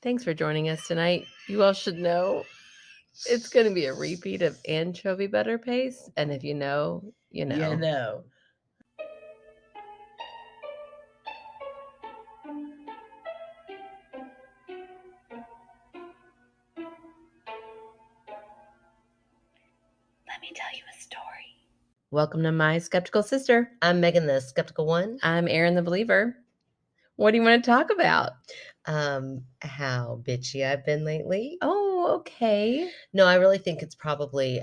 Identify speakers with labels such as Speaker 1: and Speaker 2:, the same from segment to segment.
Speaker 1: Thanks for joining us tonight. You all should know it's going to be a repeat of Anchovy Butter Paste. And if you know, you know.
Speaker 2: You know.
Speaker 1: Let me tell you a story. Welcome to My Skeptical Sister.
Speaker 2: I'm Megan, the skeptical one.
Speaker 1: I'm Erin, the believer. What do you want to talk about?
Speaker 2: How bitchy I've been lately.
Speaker 1: Oh, okay.
Speaker 2: No, I really think it's probably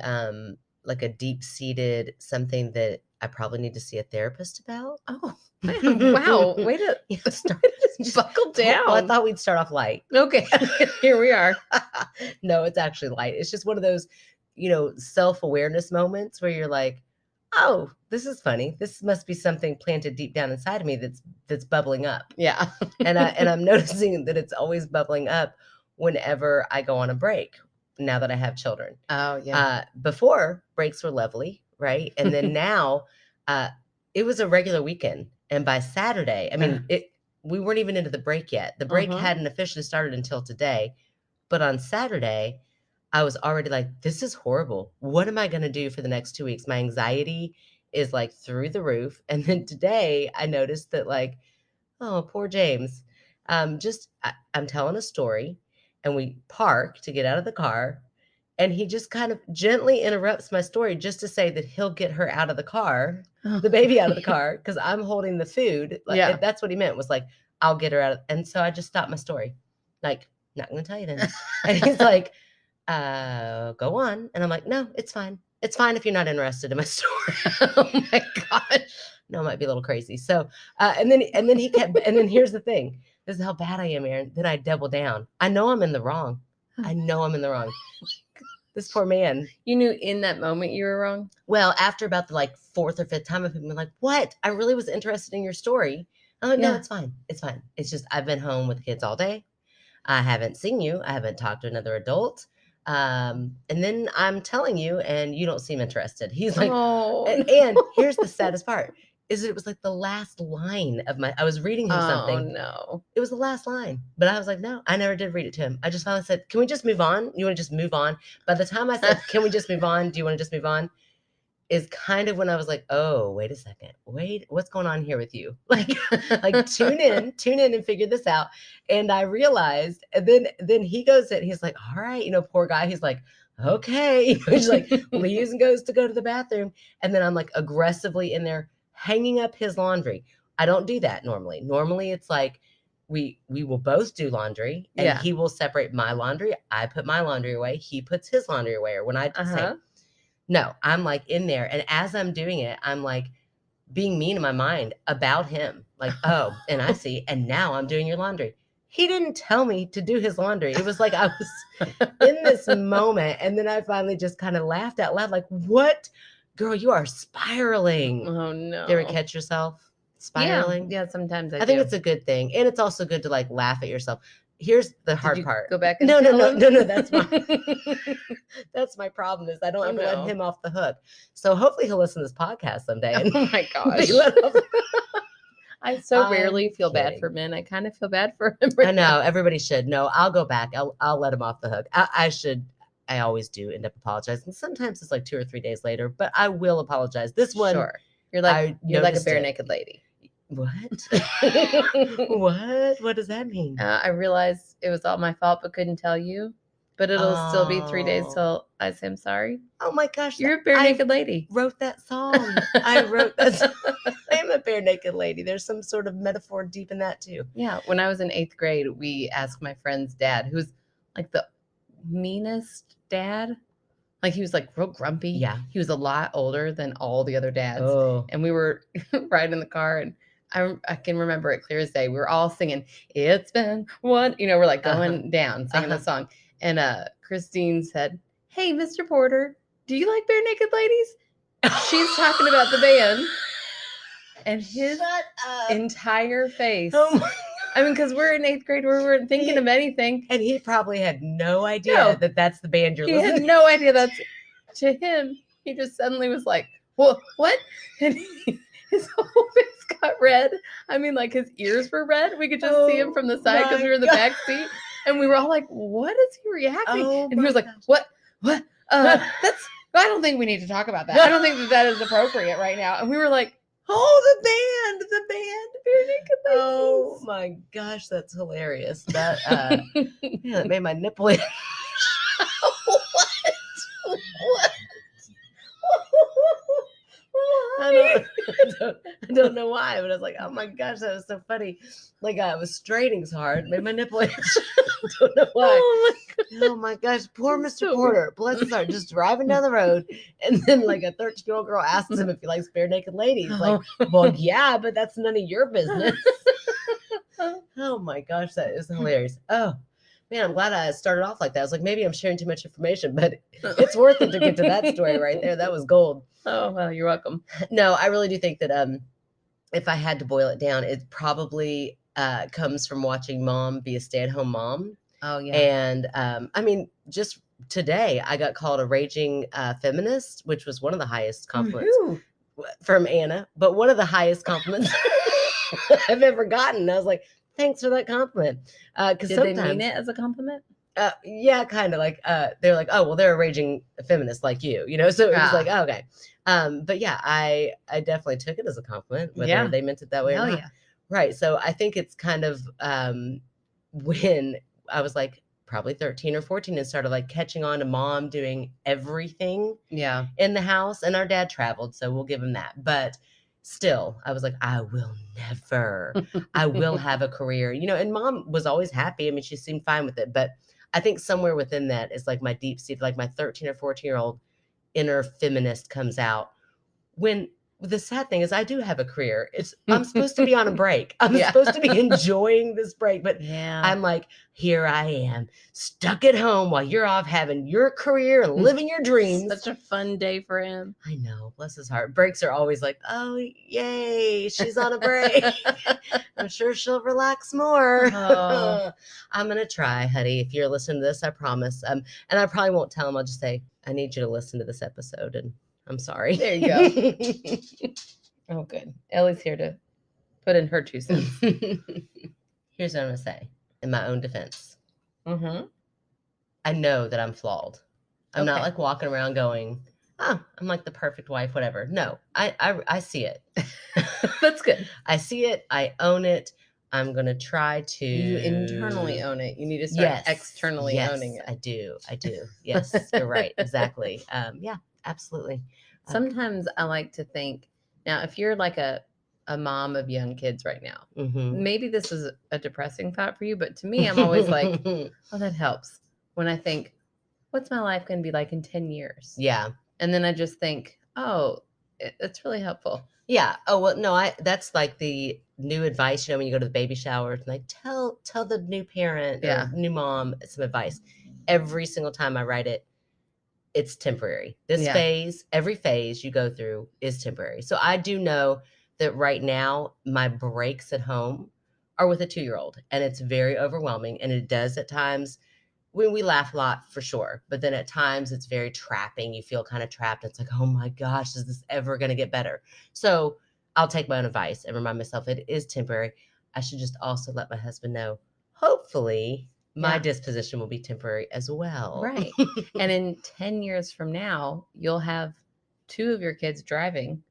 Speaker 2: like a deep-seated something that I probably need to see a therapist about.
Speaker 1: Oh, wow. Way to
Speaker 2: start.
Speaker 1: Just buckle down.
Speaker 2: Well, I thought we'd start off light.
Speaker 1: Okay, here we are.
Speaker 2: No, it's actually light. It's just one of those, self-awareness moments where you're like, oh, this is funny. This must be something planted deep down inside of me that's bubbling up.
Speaker 1: Yeah.
Speaker 2: And I'm noticing that it's always bubbling up whenever I go on a break now that I have children.
Speaker 1: Oh, yeah.
Speaker 2: Before, breaks were lovely, right? And then now it was a regular weekend. And by Saturday, I mean, we weren't even into the break yet. The break hadn't officially started until today. But on Saturday, I was already like, this is horrible. What am I going to do for the next 2 weeks? My anxiety is like through the roof. And then today I noticed that like, oh, poor James. I'm telling a story and we park to get out of the car. And he just kind of gently interrupts my story just to say that he'll get her out of the car, the baby out of the car, because I'm holding the food. Like, that's what he meant, was like, I'll get her out. And so I just stopped my story. Like, not going to tell you then. And he's like, go on. And I'm like, no, it's fine. It's fine if you're not interested in my story.
Speaker 1: Oh my gosh.
Speaker 2: No, it might be a little crazy. So, and then he kept, and then here's the thing. This is how bad I am, Erin. Then I double down. I know I'm in the wrong. This poor man.
Speaker 1: You knew in that moment you were wrong?
Speaker 2: Well, after about the like fourth or fifth time of him being like, what? I really was interested in your story. I'm like, no, it's fine. It's fine. It's just, I've been home with the kids all day. I haven't seen you. I haven't talked to another adult. And then I'm telling you, and you don't seem interested. He's like, and here's the saddest part, is it was like the last line of I was reading him something.
Speaker 1: Oh, no.
Speaker 2: It was the last line. But I was like, no, I never did read it to him. I just finally said, can we just move on? You want to just move on? By the time I said, can we just move on? Do you want to just move on? Is kind of when I was like, oh, wait a second. Wait, what's going on here with you? Like tune in and figure this out. And I realized, and then he goes in, he's like, all right, poor guy. He's like, okay. He's like, leaves and goes to go to the bathroom. And then I'm like aggressively in there hanging up his laundry. I don't do that normally. Normally it's like, we will both do laundry and he will separate my laundry. I put my laundry away. He puts his laundry away. Or when I say, no, I'm like in there. And as I'm doing it, I'm like being mean in my mind about him. Like, oh, and I see, and now I'm doing your laundry. He didn't tell me to do his laundry. It was like I was in this moment. And then I finally just kind of laughed out loud, like, what? Girl, you are spiraling.
Speaker 1: Oh, no.
Speaker 2: You ever catch yourself spiraling?
Speaker 1: Yeah, sometimes I
Speaker 2: think it's a good thing. And it's also good to like laugh at yourself. Here's the hard part.
Speaker 1: Go back and
Speaker 2: no. That's that's my problem is I don't ever let him off the hook. So hopefully he'll listen to this podcast someday. And
Speaker 1: oh my gosh. I so rarely feel bad for men. I kind of feel bad for him.
Speaker 2: I know everybody should. No, I'll go back. I'll let him off the hook. I should. I always do end up apologizing. Sometimes it's like 2 or 3 days later, but I will apologize. This one,
Speaker 1: sure. You're like a bare naked lady.
Speaker 2: What? What does that mean?
Speaker 1: I realized it was all my fault, but couldn't tell you. But it'll still be 3 days till I say I'm sorry.
Speaker 2: Oh my gosh.
Speaker 1: You're a bare naked lady.
Speaker 2: Wrote that song. I wrote that song. I am a bare naked lady. There's some sort of metaphor deep in that too.
Speaker 1: Yeah. When I was in 8th grade, we asked my friend's dad, who's like the meanest dad. Like he was like real grumpy.
Speaker 2: Yeah.
Speaker 1: He was a lot older than all the other dads.
Speaker 2: Oh.
Speaker 1: And we were riding in the car and I can remember it clear as day. We were all singing, it's been one, we're like going down, singing the song. And Christine said, hey, Mr. Porter, do you like bare naked ladies? She's talking about the band. And his entire face.
Speaker 2: Oh my.
Speaker 1: I mean, because we're in 8th grade, we weren't thinking of anything.
Speaker 2: And he probably had no idea that that's the band you're listening to.
Speaker 1: He had no idea that's, to him, he just suddenly was like, well, what? And his whole face got red. I mean, like his ears were red. We could just see him from the side because we were in the back seat. And we were all like, what is he reacting?
Speaker 2: Oh
Speaker 1: And he was
Speaker 2: my
Speaker 1: like,
Speaker 2: gosh.
Speaker 1: what? I don't think we need to talk about that. I don't think that is appropriate right now. And we were like,
Speaker 2: Oh, the band.
Speaker 1: Bare Naked Ladies.
Speaker 2: Oh my gosh, that's hilarious. That yeah, that made my nipple itch. What? I don't know why, but I was like, oh my gosh, that was so funny. Like I was straining so hard, made my nipple itch. Don't know why. Oh my gosh, poor Mr.
Speaker 1: So
Speaker 2: Porter, bless his heart, just driving down the road, and then like a 13-year-old girl asks him if he likes bare naked ladies. Like, well, yeah, but that's none of your business. Oh my gosh, that is hilarious. Oh man, I'm glad I started off like that. I was like, maybe I'm sharing too much information, but it's worth it to get to that story right there. That was gold.
Speaker 1: Oh well, you're welcome.
Speaker 2: No, I really do think that if I had to boil it down, it probably comes from watching mom be a stay-at-home mom.
Speaker 1: Oh yeah.
Speaker 2: And I mean, just today I got called a raging feminist, which was one of the highest compliments from Anna, but one of the highest compliments I've ever gotten. I was like, thanks for that compliment. Because
Speaker 1: did they mean it as a compliment?
Speaker 2: Yeah, kind of like they're like, oh well, they're a raging feminist like you, you know. So it was like, oh, okay. But yeah, I definitely took it as a compliment, whether they meant it that way or not. Yeah. Right. So I think it's kind of when I was like probably 13 or 14 and started like catching on to mom doing everything in the house, and our dad traveled, so we'll give him that. But still, I was like, I will never, I will have a career, you know, and mom was always happy. I mean, she seemed fine with it, but I think somewhere within that is like my deep seat, like my 13 or 14-year-old inner feminist comes out. When the sad thing is I do have a career. I'm supposed to be on a break. I'm supposed to be enjoying this break, but I'm like, here I am stuck at home while you're off having your career and living your dreams.
Speaker 1: Such a fun day for him.
Speaker 2: I know, bless his heart. Breaks are always like, oh yay, she's on a break. I'm sure she'll relax more. Oh. I'm gonna try, honey. If you're listening to this, I promise. And I probably won't tell him. I'll just say, I need you to listen to this episode, and I'm sorry.
Speaker 1: There you go. Oh, good. Ellie's here to put in her 2 cents.
Speaker 2: Here's what I'm going to say in my own defense. I know that I'm flawed. I'm not like walking around going, oh, I'm like the perfect wife, whatever. No, I see it.
Speaker 1: That's good.
Speaker 2: I see it. I own it. I'm going to try to.
Speaker 1: You internally own it. You need to start externally owning it.
Speaker 2: I do. Yes, you're right. Exactly. Yeah, absolutely.
Speaker 1: Sometimes I like to think, now, if you're like a mom of young kids right now, maybe this is a depressing thought for you, but to me, I'm always like, oh, that helps. When I think, what's my life going to be like in 10 years? Yeah. And then I just think, oh, it's really helpful.
Speaker 2: Yeah. Oh, well, no, that's like the new advice, you know, when you go to the baby shower, and like tell the new parent or new mom some advice. Every single time I write it, it's temporary. This phase, every phase you go through is temporary. So I do know that right now my breaks at home are with a 2-year-old, and it's very overwhelming. And it does at times, when we laugh a lot for sure, but then at times it's very trapping. You feel kind of trapped. It's like, oh my gosh, is this ever going to get better? So I'll take my own advice and remind myself it is temporary. I should just also let my husband know, hopefully my disposition will be temporary as well.
Speaker 1: Right. And in 10 years from now, you'll have 2 of your kids driving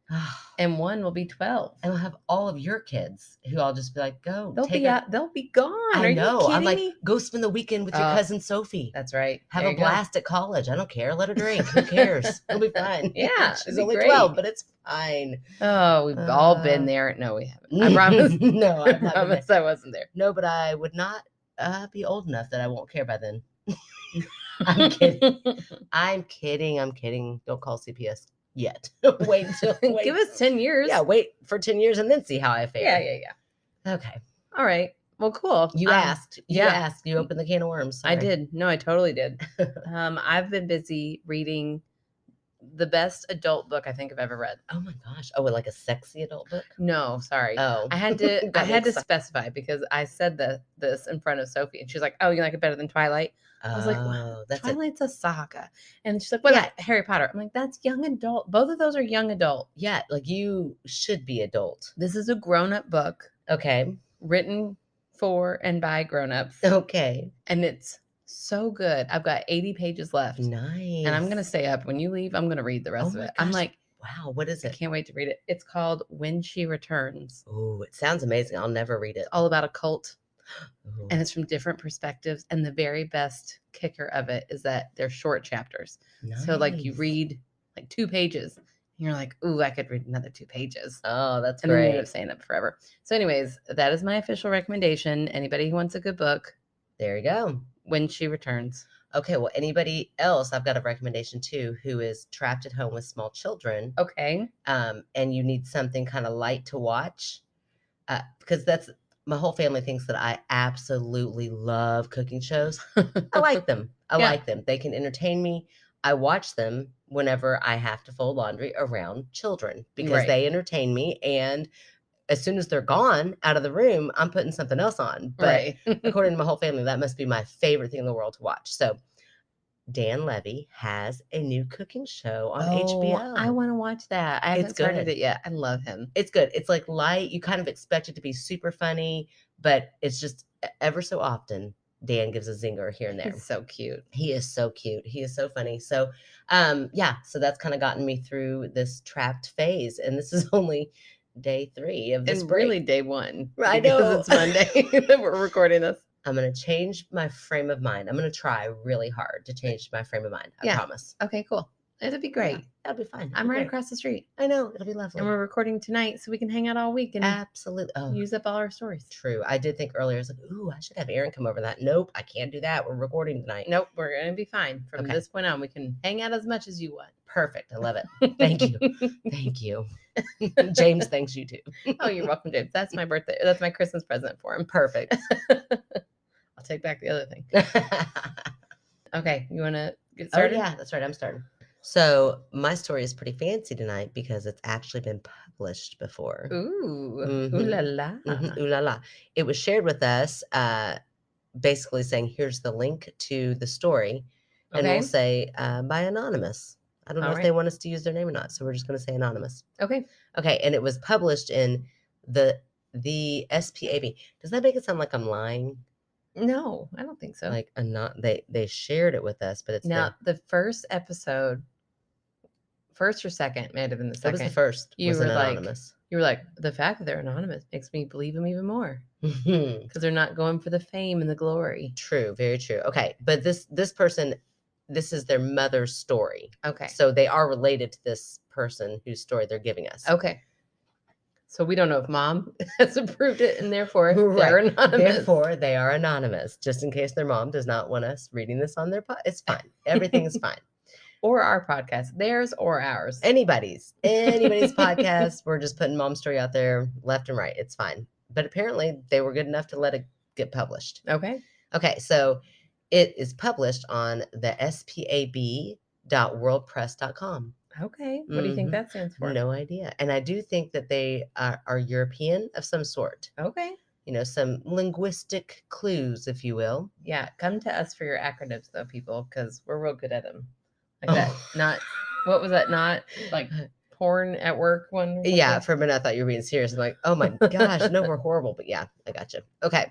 Speaker 1: and 1 will be 12.
Speaker 2: And we'll have all of your kids who I'll just be like, go.
Speaker 1: They'll be gone.
Speaker 2: I know. I'm like, go spend the weekend with your cousin Sophie.
Speaker 1: That's right.
Speaker 2: Have a blast at college. I don't care. Let her drink. Who cares? It'll be fine.
Speaker 1: Yeah.
Speaker 2: She's only 12, but it's fine.
Speaker 1: Oh, we've all been there. No, we haven't. I promise.
Speaker 2: No,
Speaker 1: I promise I wasn't there.
Speaker 2: No, but I would not be old enough that I won't care by then. I'm kidding. I'm kidding. Don't call CPS yet. Wait.
Speaker 1: Give us 10 years.
Speaker 2: Yeah, wait for 10 years and then see how I fare.
Speaker 1: Yeah.
Speaker 2: Okay.
Speaker 1: All right. Well, cool.
Speaker 2: You asked. You opened the can of worms. Sorry.
Speaker 1: I did. No, I totally did. I've been busy reading the best adult book I think I've ever read.
Speaker 2: Oh my gosh. Oh, like a sexy adult book?
Speaker 1: No, sorry. Oh. I had to specify because I said this in front of Sophie and she's like, oh, you like it better than Twilight? I was like, well, Twilight's a saga. And she's like, what about Harry Potter? I'm like, that's young adult. Both of those are young adult.
Speaker 2: Yeah, like you should be adult.
Speaker 1: This is a grown-up book.
Speaker 2: Okay.
Speaker 1: Written for and by grown-ups.
Speaker 2: Okay.
Speaker 1: And it's so good. I've got 80 pages left.
Speaker 2: Nice.
Speaker 1: And I'm going to stay up. When you leave, I'm going to read the rest of it. I'm like,
Speaker 2: wow, what is
Speaker 1: I
Speaker 2: it?
Speaker 1: can't wait to read it. It's called When She Returns.
Speaker 2: Oh, it sounds amazing. I'll never read it.
Speaker 1: It's all about a cult.
Speaker 2: Ooh.
Speaker 1: And it's from different perspectives. And the very best kicker of it is that they're short chapters.
Speaker 2: Nice.
Speaker 1: So like you read like 2 pages and you're like, ooh, I could read another 2 pages.
Speaker 2: Oh, that's
Speaker 1: and great. And then you
Speaker 2: great.
Speaker 1: end up staying up forever. So anyways, that is my official recommendation. Anybody who wants a good book,
Speaker 2: there you go.
Speaker 1: When She Returns.
Speaker 2: Okay, well, anybody else, I've got a recommendation too, who is trapped at home with small children.
Speaker 1: Okay.
Speaker 2: And you need something kind of light to watch. Because that's, my whole family thinks that I absolutely love cooking shows. I like them. I like them. They can entertain me. I watch them whenever I have to fold laundry around children because they entertain me. And as soon as they're gone out of the room, I'm putting something else on. But according to my whole family, that must be my favorite thing in the world to watch. So Dan Levy has a new cooking show on HBO.
Speaker 1: I want to watch that. I haven't started it yet. I love him.
Speaker 2: It's good. It's like light. You kind of expect it to be super funny, but it's just ever so often Dan gives a zinger here and there.
Speaker 1: He's so cute.
Speaker 2: He is so cute. He is so funny. So, so that's kind of gotten me through this trapped phase. And this is only day 3 of this break.
Speaker 1: Really day 1.
Speaker 2: I know.
Speaker 1: Because it's Monday that we're recording this.
Speaker 2: I'm going to change my frame of mind. I'm going to try really hard to change my frame of mind. I promise.
Speaker 1: Okay, cool. It'll be great.
Speaker 2: Yeah, that'll be fun.
Speaker 1: I'm right across the street.
Speaker 2: I know. It'll be lovely.
Speaker 1: And we're recording tonight so we can hang out all week and
Speaker 2: absolutely
Speaker 1: use up all our stories.
Speaker 2: True. I did think earlier, I was like, ooh, I should have Aaron come over that. Nope, I can't do that. We're recording tonight.
Speaker 1: Nope, we're going to be fine. From this point on, we can hang out as much as you want.
Speaker 2: Perfect. I love it. Thank you. Thank you. James thanks you too.
Speaker 1: Oh, you're welcome, James. That's my birthday. That's my Christmas present for him.
Speaker 2: Perfect.
Speaker 1: I'll take back the other thing. Okay, you want to get started?
Speaker 2: Oh, yeah, that's right. I'm starting. So my story is pretty fancy tonight because it's actually been published before.
Speaker 1: Ooh, ooh la la.
Speaker 2: Ooh la la. It was shared with us, basically saying, here's the link to the story. And we'll say by Anonymous. I don't know if they want us to use their name or not, so we're just going to say Anonymous.
Speaker 1: Okay.
Speaker 2: Okay, and it was published in the SPAB. Does that make it sound like I'm lying?
Speaker 1: No, I don't think so.
Speaker 2: Like they shared it with us, but it's
Speaker 1: now the first episode, first or second, may have been the second.
Speaker 2: It was the first.
Speaker 1: You were
Speaker 2: anonymous.
Speaker 1: You were like, the fact that they're anonymous makes me believe them even more because they're not going for the fame and the glory.
Speaker 2: True, very true. Okay, but this person, this is their mother's story.
Speaker 1: Okay,
Speaker 2: so they are related to this person whose story they're giving us.
Speaker 1: Okay. So we don't know if mom has approved it, and therefore they're anonymous.
Speaker 2: Therefore, they are anonymous, just in case their mom does not want us reading this on their It's fine. Everything is fine.
Speaker 1: Or our podcast, theirs or ours.
Speaker 2: Anybody's podcast. We're just putting mom's story out there left and right. It's fine. But apparently they were good enough to let it get published.
Speaker 1: Okay.
Speaker 2: Okay, so it is published on the spab.worldpress.com.
Speaker 1: Okay. What do you think that stands for?
Speaker 2: No idea. And I do think that they are European of some sort.
Speaker 1: Okay.
Speaker 2: You know, some linguistic clues, if you will.
Speaker 1: Yeah. Come to us for your acronyms, though, people, because we're real good at them. Like that. Not, what was that? Not like porn at work one?
Speaker 2: Yeah. For a minute, I thought you were being serious. I'm like, oh my gosh, no, we're horrible. But yeah, I got you. Okay.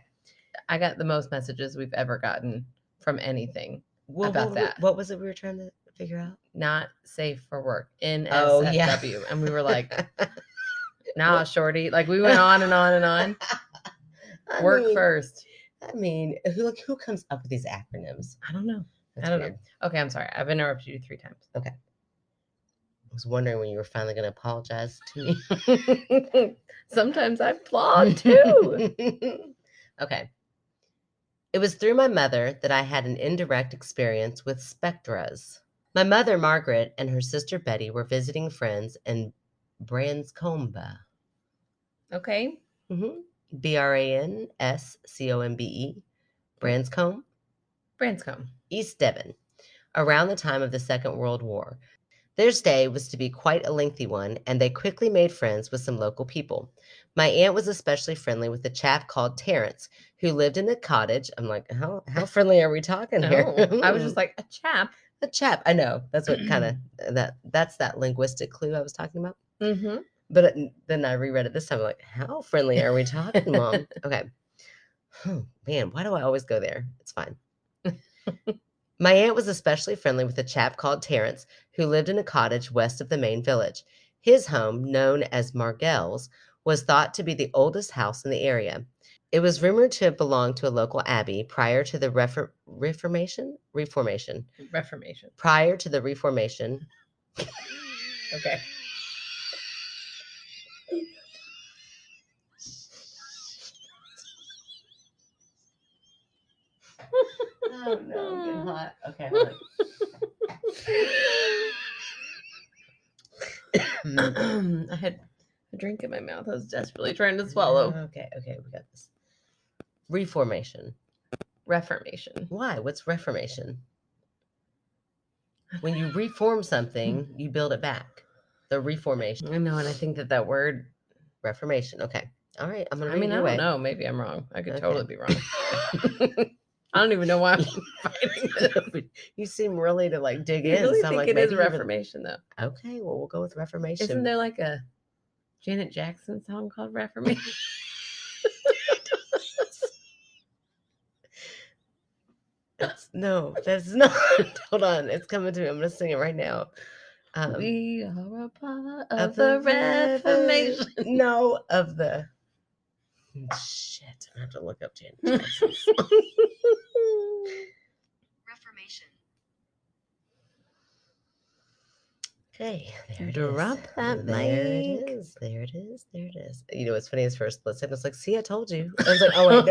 Speaker 1: I got the most messages we've ever gotten from anything about that.
Speaker 2: What was it we were trying to figure out?
Speaker 1: Not safe for work. NSFW. And we were like, nah, shorty. Like we went on and on and on. Work first.
Speaker 2: I mean, who comes up with these acronyms?
Speaker 1: I don't know.
Speaker 2: That's weird.
Speaker 1: Know. Okay, I'm sorry. I've interrupted you 3 times.
Speaker 2: Okay. I was wondering when you were finally going to apologize to me.
Speaker 1: Sometimes I'm flawed too.
Speaker 2: Okay. It was through my mother that I had an indirect experience with spectras. My mother, Margaret, and her sister Betty were visiting friends in Branscombe.
Speaker 1: Okay.
Speaker 2: Branscombe. Branscombe. East Devon, around the time of the Second World War. Their stay was to be quite a lengthy one, and they quickly made friends with some local people. My aunt was especially friendly with a chap called Terrence, who lived in a cottage. I'm like, how friendly are we talking here?
Speaker 1: I was just like, a chap.
Speaker 2: A chap. I know. That's what kind of, that's that linguistic clue I was talking about. But then I reread it this time. I'm like, how friendly are we talking, Mom? Okay. Oh, man, why do I always go there? It's fine. My aunt was especially friendly with a chap called Terence who lived in a cottage west of the main village. His home, known as Margell's, was thought to be the oldest house in the area. It was rumored to have belonged to a local abbey prior to the Reformation.
Speaker 1: Reformation.
Speaker 2: Prior to the Reformation.
Speaker 1: Okay.
Speaker 2: Oh no, I'm getting hot. Okay, hold
Speaker 1: I had a drink in my mouth. I was desperately trying to swallow.
Speaker 2: Okay, we got this. Reformation.
Speaker 1: Reformation.
Speaker 2: Why? What's reformation? When you reform something, you build it back. The reformation.
Speaker 1: I know, and I think that word
Speaker 2: Reformation. Okay. All right. I'm going to
Speaker 1: I
Speaker 2: read
Speaker 1: mean,
Speaker 2: it
Speaker 1: I
Speaker 2: your
Speaker 1: don't
Speaker 2: way.
Speaker 1: know. Maybe I'm wrong. I could
Speaker 2: Okay.
Speaker 1: totally be wrong. I don't even know why I'm fighting this.
Speaker 2: You seem really to like dig
Speaker 1: I
Speaker 2: in.
Speaker 1: really
Speaker 2: so I'm
Speaker 1: think
Speaker 2: like,
Speaker 1: it is
Speaker 2: maybe even...
Speaker 1: Reformation, though.
Speaker 2: Okay. Well, we'll go with reformation.
Speaker 1: Isn't there like a Janet Jackson song called Reformation?
Speaker 2: No, that's not. Hold on. It's coming to me. I'm going to sing it right now.
Speaker 1: We are a part of the Reformation.
Speaker 2: No, of the... Shit. I have to look up Janet Jackson. Reformation. Okay, there it
Speaker 1: Drop
Speaker 2: is.
Speaker 1: that
Speaker 2: There
Speaker 1: mic.
Speaker 2: it is. There it is. There it is. You know what's funny is for a split second, I was like, see, I told you. I was like, oh, wait,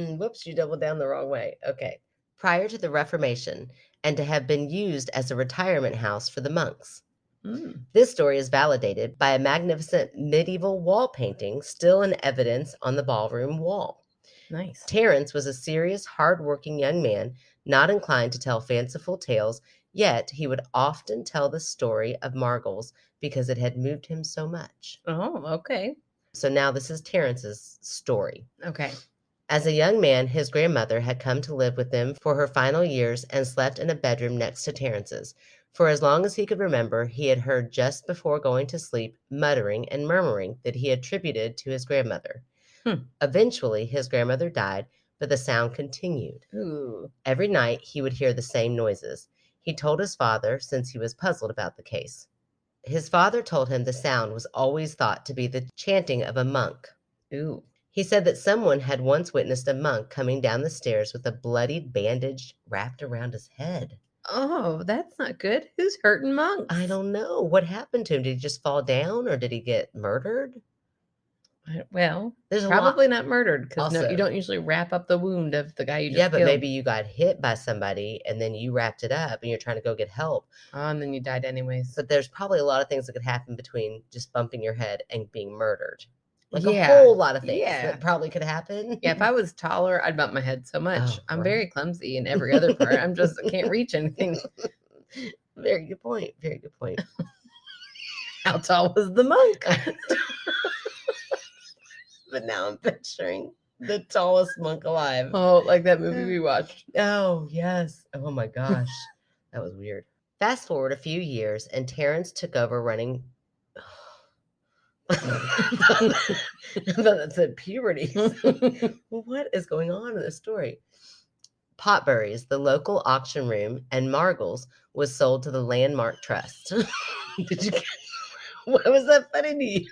Speaker 2: no. Whoops, you doubled down the wrong way. Okay. Prior to the Reformation, and to have been used as a retirement house for the monks. This story is validated by a magnificent medieval wall painting still in evidence on the ballroom wall.
Speaker 1: Nice.
Speaker 2: Terence was a serious, hard-working young man, not inclined to tell fanciful tales, yet he would often tell the story of Margles because it had moved him so much.
Speaker 1: Oh, okay.
Speaker 2: So now this is Terence's story.
Speaker 1: Okay.
Speaker 2: As a young man, his grandmother had come to live with them for her final years and slept in a bedroom next to Terence's. For as long as he could remember, he had heard just before going to sleep muttering and murmuring that he attributed to his grandmother. Eventually, his grandmother died, but the sound continued.
Speaker 1: Ooh.
Speaker 2: Every night, he would hear the same noises. He told his father, since he was puzzled about the case. His father told him the sound was always thought to be the chanting of a monk.
Speaker 1: Ooh.
Speaker 2: He said that someone had once witnessed a monk coming down the stairs with a bloodied bandage wrapped around his head.
Speaker 1: Oh, that's not good. Who's hurting monks?
Speaker 2: I don't know. What happened to him? Did he just fall down or did he get murdered?
Speaker 1: Well,
Speaker 2: There's
Speaker 1: probably not murdered because
Speaker 2: Also-
Speaker 1: you don't usually wrap up the wound of the guy you just
Speaker 2: Yeah, but
Speaker 1: killed.
Speaker 2: maybe you got hit by somebody and then you wrapped it up and you're trying to go get help.
Speaker 1: And then you died anyways.
Speaker 2: But there's probably a lot of things that could happen between just bumping your head and being murdered. Like a
Speaker 1: Yeah.
Speaker 2: whole lot of things
Speaker 1: Yeah.
Speaker 2: that probably could happen.
Speaker 1: Yeah, if I was taller, I'd bump my head so much.
Speaker 2: Oh,
Speaker 1: I'm
Speaker 2: right.
Speaker 1: very clumsy in every other part. I can't reach anything.
Speaker 2: Very good point. Very good point.
Speaker 1: How tall was the monk?
Speaker 2: But now I'm picturing the tallest monk alive.
Speaker 1: Oh, like that movie we watched.
Speaker 2: Oh, yes. Oh my gosh. That was weird. Fast forward a few years and Terrence took over running. I thought that said puberty. What is going on in this story? Potbury's, the local auction room, and Margles was sold to the Landmark Trust. Did you get... Why was that funny to you?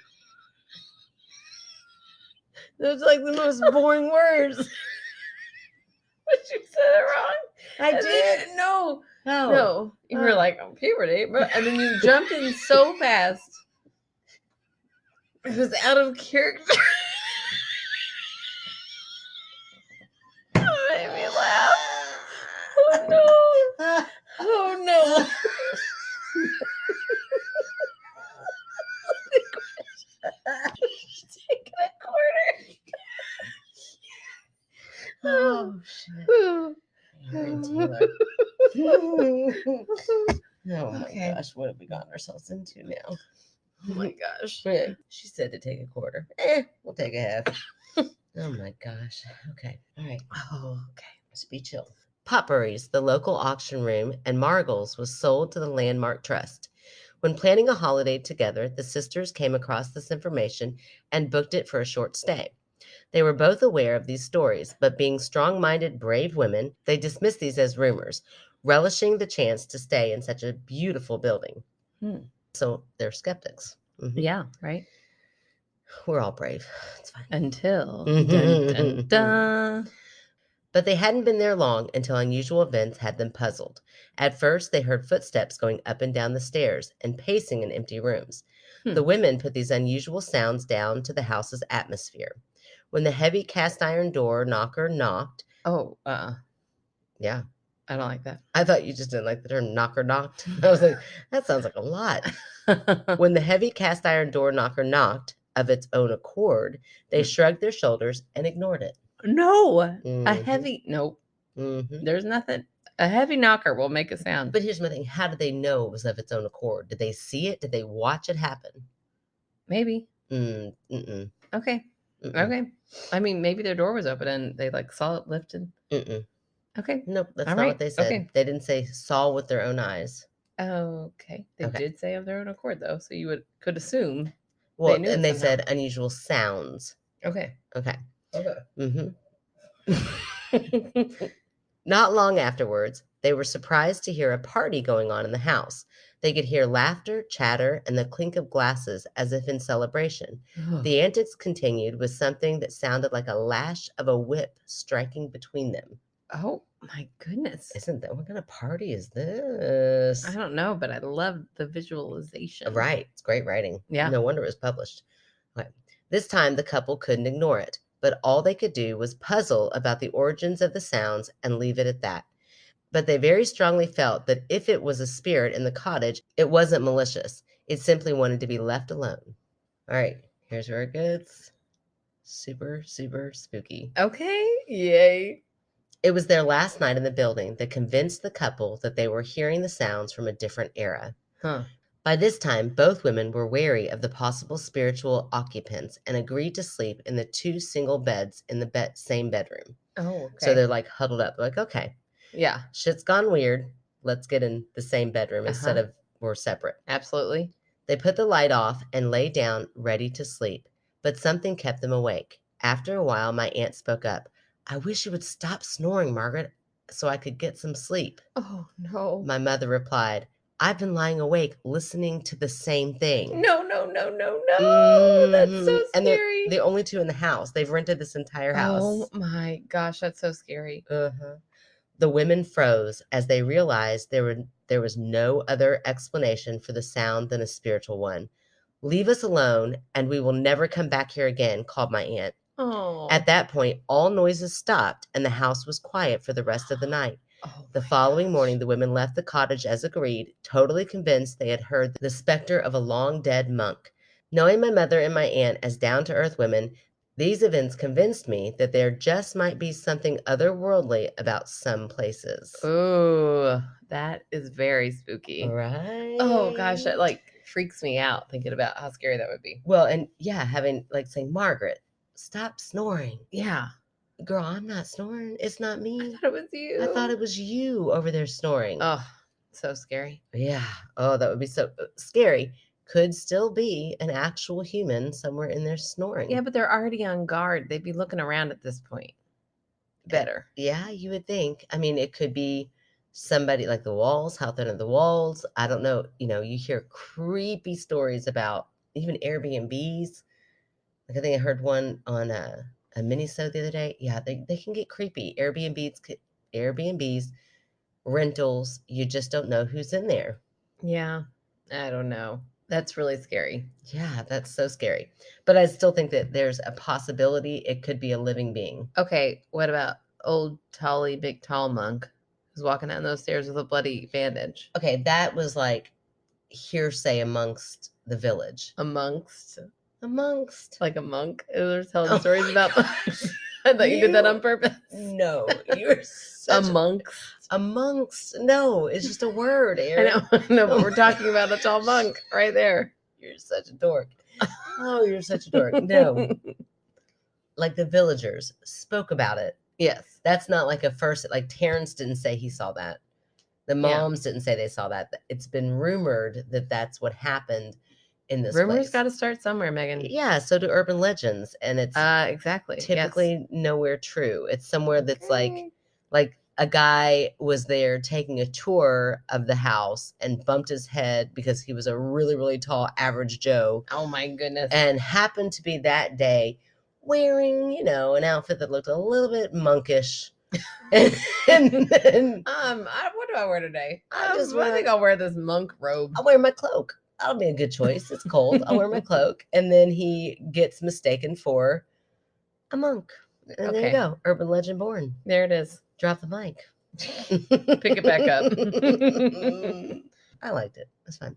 Speaker 2: Those are like the most boring words.
Speaker 1: But you said it wrong.
Speaker 2: I did.
Speaker 1: No.
Speaker 2: No.
Speaker 1: No. You were like, oh, puberty. And then you jumped in so fast. It was out of character. It made me laugh. Oh, no. Oh, no. Taking a quarter.
Speaker 2: Oh, shit.
Speaker 1: Oh,
Speaker 2: Oh my
Speaker 1: Okay.
Speaker 2: gosh, what have we gotten ourselves into now?
Speaker 1: oh my gosh.
Speaker 2: Yeah, she said to take a quarter. We'll take a half. Oh my gosh. Okay. All right.
Speaker 1: Oh, okay.
Speaker 2: Let's be chill. Potbury's, the local auction room, and Margles was sold to the Landmark Trust. When planning a holiday together, the sisters came across this information and booked it for a short stay. They were both aware of these stories, but being strong-minded, brave women, they dismissed these as rumors, relishing the chance to stay in such a beautiful building.
Speaker 1: Hmm.
Speaker 2: So they're skeptics.
Speaker 1: Yeah, right.
Speaker 2: We're all brave. It's fine.
Speaker 1: Until dun dun dun.
Speaker 2: But they hadn't been there long until unusual events had them puzzled. At first, they heard footsteps going up and down the stairs and pacing in empty rooms. The
Speaker 1: Hmm.
Speaker 2: women put these unusual sounds down to the house's atmosphere. When the heavy cast iron door knocker knocked,
Speaker 1: Oh,
Speaker 2: yeah,
Speaker 1: I don't like that.
Speaker 2: I thought you just didn't like the term knocker knocked. I was like, that sounds like a lot. When the heavy cast iron door knocker knocked of its own accord, they shrugged their shoulders and ignored it.
Speaker 1: No, a
Speaker 2: Mhm,
Speaker 1: heavy nope.
Speaker 2: mhm.
Speaker 1: There's nothing. A heavy knocker will make a sound.
Speaker 2: But here's my thing, how did they know it was of its own accord? Did they see it? Did they watch it happen?
Speaker 1: Maybe.
Speaker 2: Mm-mm,
Speaker 1: Okay.
Speaker 2: mm-mm,
Speaker 1: Okay. I mean, maybe their door was open and they like saw it lifted.
Speaker 2: mm-mm.
Speaker 1: Okay.
Speaker 2: Nope, that's
Speaker 1: All
Speaker 2: not
Speaker 1: right.
Speaker 2: what they said.
Speaker 1: Okay.
Speaker 2: They didn't say saw with their own eyes.
Speaker 1: Okay. They
Speaker 2: Okay.
Speaker 1: did say of their own accord though, so you could assume
Speaker 2: Well,
Speaker 1: knew
Speaker 2: and
Speaker 1: it
Speaker 2: they
Speaker 1: somehow.
Speaker 2: said unusual sounds.
Speaker 1: Okay.
Speaker 2: Okay.
Speaker 1: Okay.
Speaker 2: Mm-hmm. Not long afterwards, they were surprised to hear a party going on in the house. They could hear laughter, chatter, and the clink of glasses as if in celebration. The antics continued with something that sounded like a lash of a whip striking between them.
Speaker 1: Oh my goodness.
Speaker 2: Isn't that what kind of party is this?
Speaker 1: I don't know, but I love the visualization.
Speaker 2: Right. It's great writing.
Speaker 1: Yeah.
Speaker 2: No wonder it was published. Okay. This time the couple couldn't ignore it, but all they could do was puzzle about the origins of the sounds and leave it at that. But they very strongly felt that if it was a spirit in the cottage, it wasn't malicious. It simply wanted to be left alone. All right, here's where it gets super, super spooky.
Speaker 1: Okay. Yay.
Speaker 2: It was their last night in the building that convinced the couple that they were hearing the sounds from a different era.
Speaker 1: Huh.
Speaker 2: By this time, both women were wary of the possible spiritual occupants and agreed to sleep in the two single beds in the same bedroom.
Speaker 1: Oh, okay.
Speaker 2: So they're like huddled up, like, okay,
Speaker 1: yeah.
Speaker 2: shit's gone weird. Let's get in the same bedroom instead of we're separate.
Speaker 1: Absolutely.
Speaker 2: They put the light off and lay down ready to sleep, but something kept them awake. After a while, my aunt spoke up. I wish you would stop snoring, Margaret, so I could get some sleep.
Speaker 1: Oh, no.
Speaker 2: My mother replied, I've been lying awake listening to the same thing.
Speaker 1: No, no, no, no, no. That's so scary.
Speaker 2: And they're the only two in the house. They've rented this entire house.
Speaker 1: Oh my gosh, that's so scary.
Speaker 2: Uh-huh. The women froze as they realized there was no other explanation for the sound than a spiritual one. Leave us alone, and we will never come back here again, called my aunt.
Speaker 1: Oh.
Speaker 2: At that point, all noises stopped, and the house was quiet for the rest of the night.
Speaker 1: Oh
Speaker 2: the following morning, the women left the cottage as agreed, totally convinced they had heard the specter of a long-dead monk. Knowing my mother and my aunt as down-to-earth women, these events convinced me that there just might be something otherworldly about some places.
Speaker 1: Ooh, that is very spooky.
Speaker 2: Right?
Speaker 1: Oh gosh, that like freaks me out thinking about how scary that would be.
Speaker 2: Well, and yeah, having like saying, Margaret, stop snoring.
Speaker 1: Yeah.
Speaker 2: Girl, I'm not snoring. It's not me.
Speaker 1: I thought it was you.
Speaker 2: I thought it was you over there snoring.
Speaker 1: Oh, so scary.
Speaker 2: Yeah. Oh, that would be so scary. Could still be an actual human somewhere in there snoring.
Speaker 1: Yeah, but they're already on guard. They'd be looking around at this point. Better.
Speaker 2: Yeah, you would think. I mean, it could be somebody like the walls, how thin are the walls? I don't know. You know, you hear creepy stories about even Airbnbs. Like I think I heard one on a mini-sode the other day. Yeah, they can get creepy. Airbnbs, rentals, you just don't know who's in there.
Speaker 1: Yeah, I don't know. That's really scary.
Speaker 2: Yeah, that's so scary. But I still think that there's a possibility it could be a living being.
Speaker 1: Okay, what about old Tolly Big Tall Monk who's walking down those stairs with a bloody bandage?
Speaker 2: Okay, that was like hearsay amongst the village.
Speaker 1: Amongst?
Speaker 2: Like
Speaker 1: a monk? They're telling stories about monks. I thought you did that on purpose.
Speaker 2: No, you're such amongst. No, it's just a word, Erin.
Speaker 1: I know, but we're talking about a tall monk right there.
Speaker 2: You're such a dork. Oh, you're such a dork. No. Like the villagers spoke about it.
Speaker 1: Yes.
Speaker 2: That's not like a first, like Terrence didn't say he saw that. The moms didn't say they saw that. It's been rumored that that's what happened in this
Speaker 1: Rumors
Speaker 2: place.
Speaker 1: got to start somewhere, Megan.
Speaker 2: Yeah, so do urban legends, and it's
Speaker 1: Exactly.
Speaker 2: typically nowhere true. It's somewhere that's
Speaker 1: Okay.
Speaker 2: like a guy was there taking a tour of the house and bumped his head because he was a really, really tall average Joe
Speaker 1: Oh my goodness.
Speaker 2: and happened to be that day wearing, an outfit that looked a little bit monkish. And then
Speaker 1: what do I wear today?
Speaker 2: I just
Speaker 1: I think I'll wear this monk robe.
Speaker 2: I'll wear my cloak. That'll be a good choice. It's cold. I'll wear my cloak. And then he gets mistaken for a monk. And there you
Speaker 1: Okay.
Speaker 2: go. Urban legend born.
Speaker 1: There it is.
Speaker 2: Drop the mic.
Speaker 1: Pick it back up.
Speaker 2: I liked it. That's fine.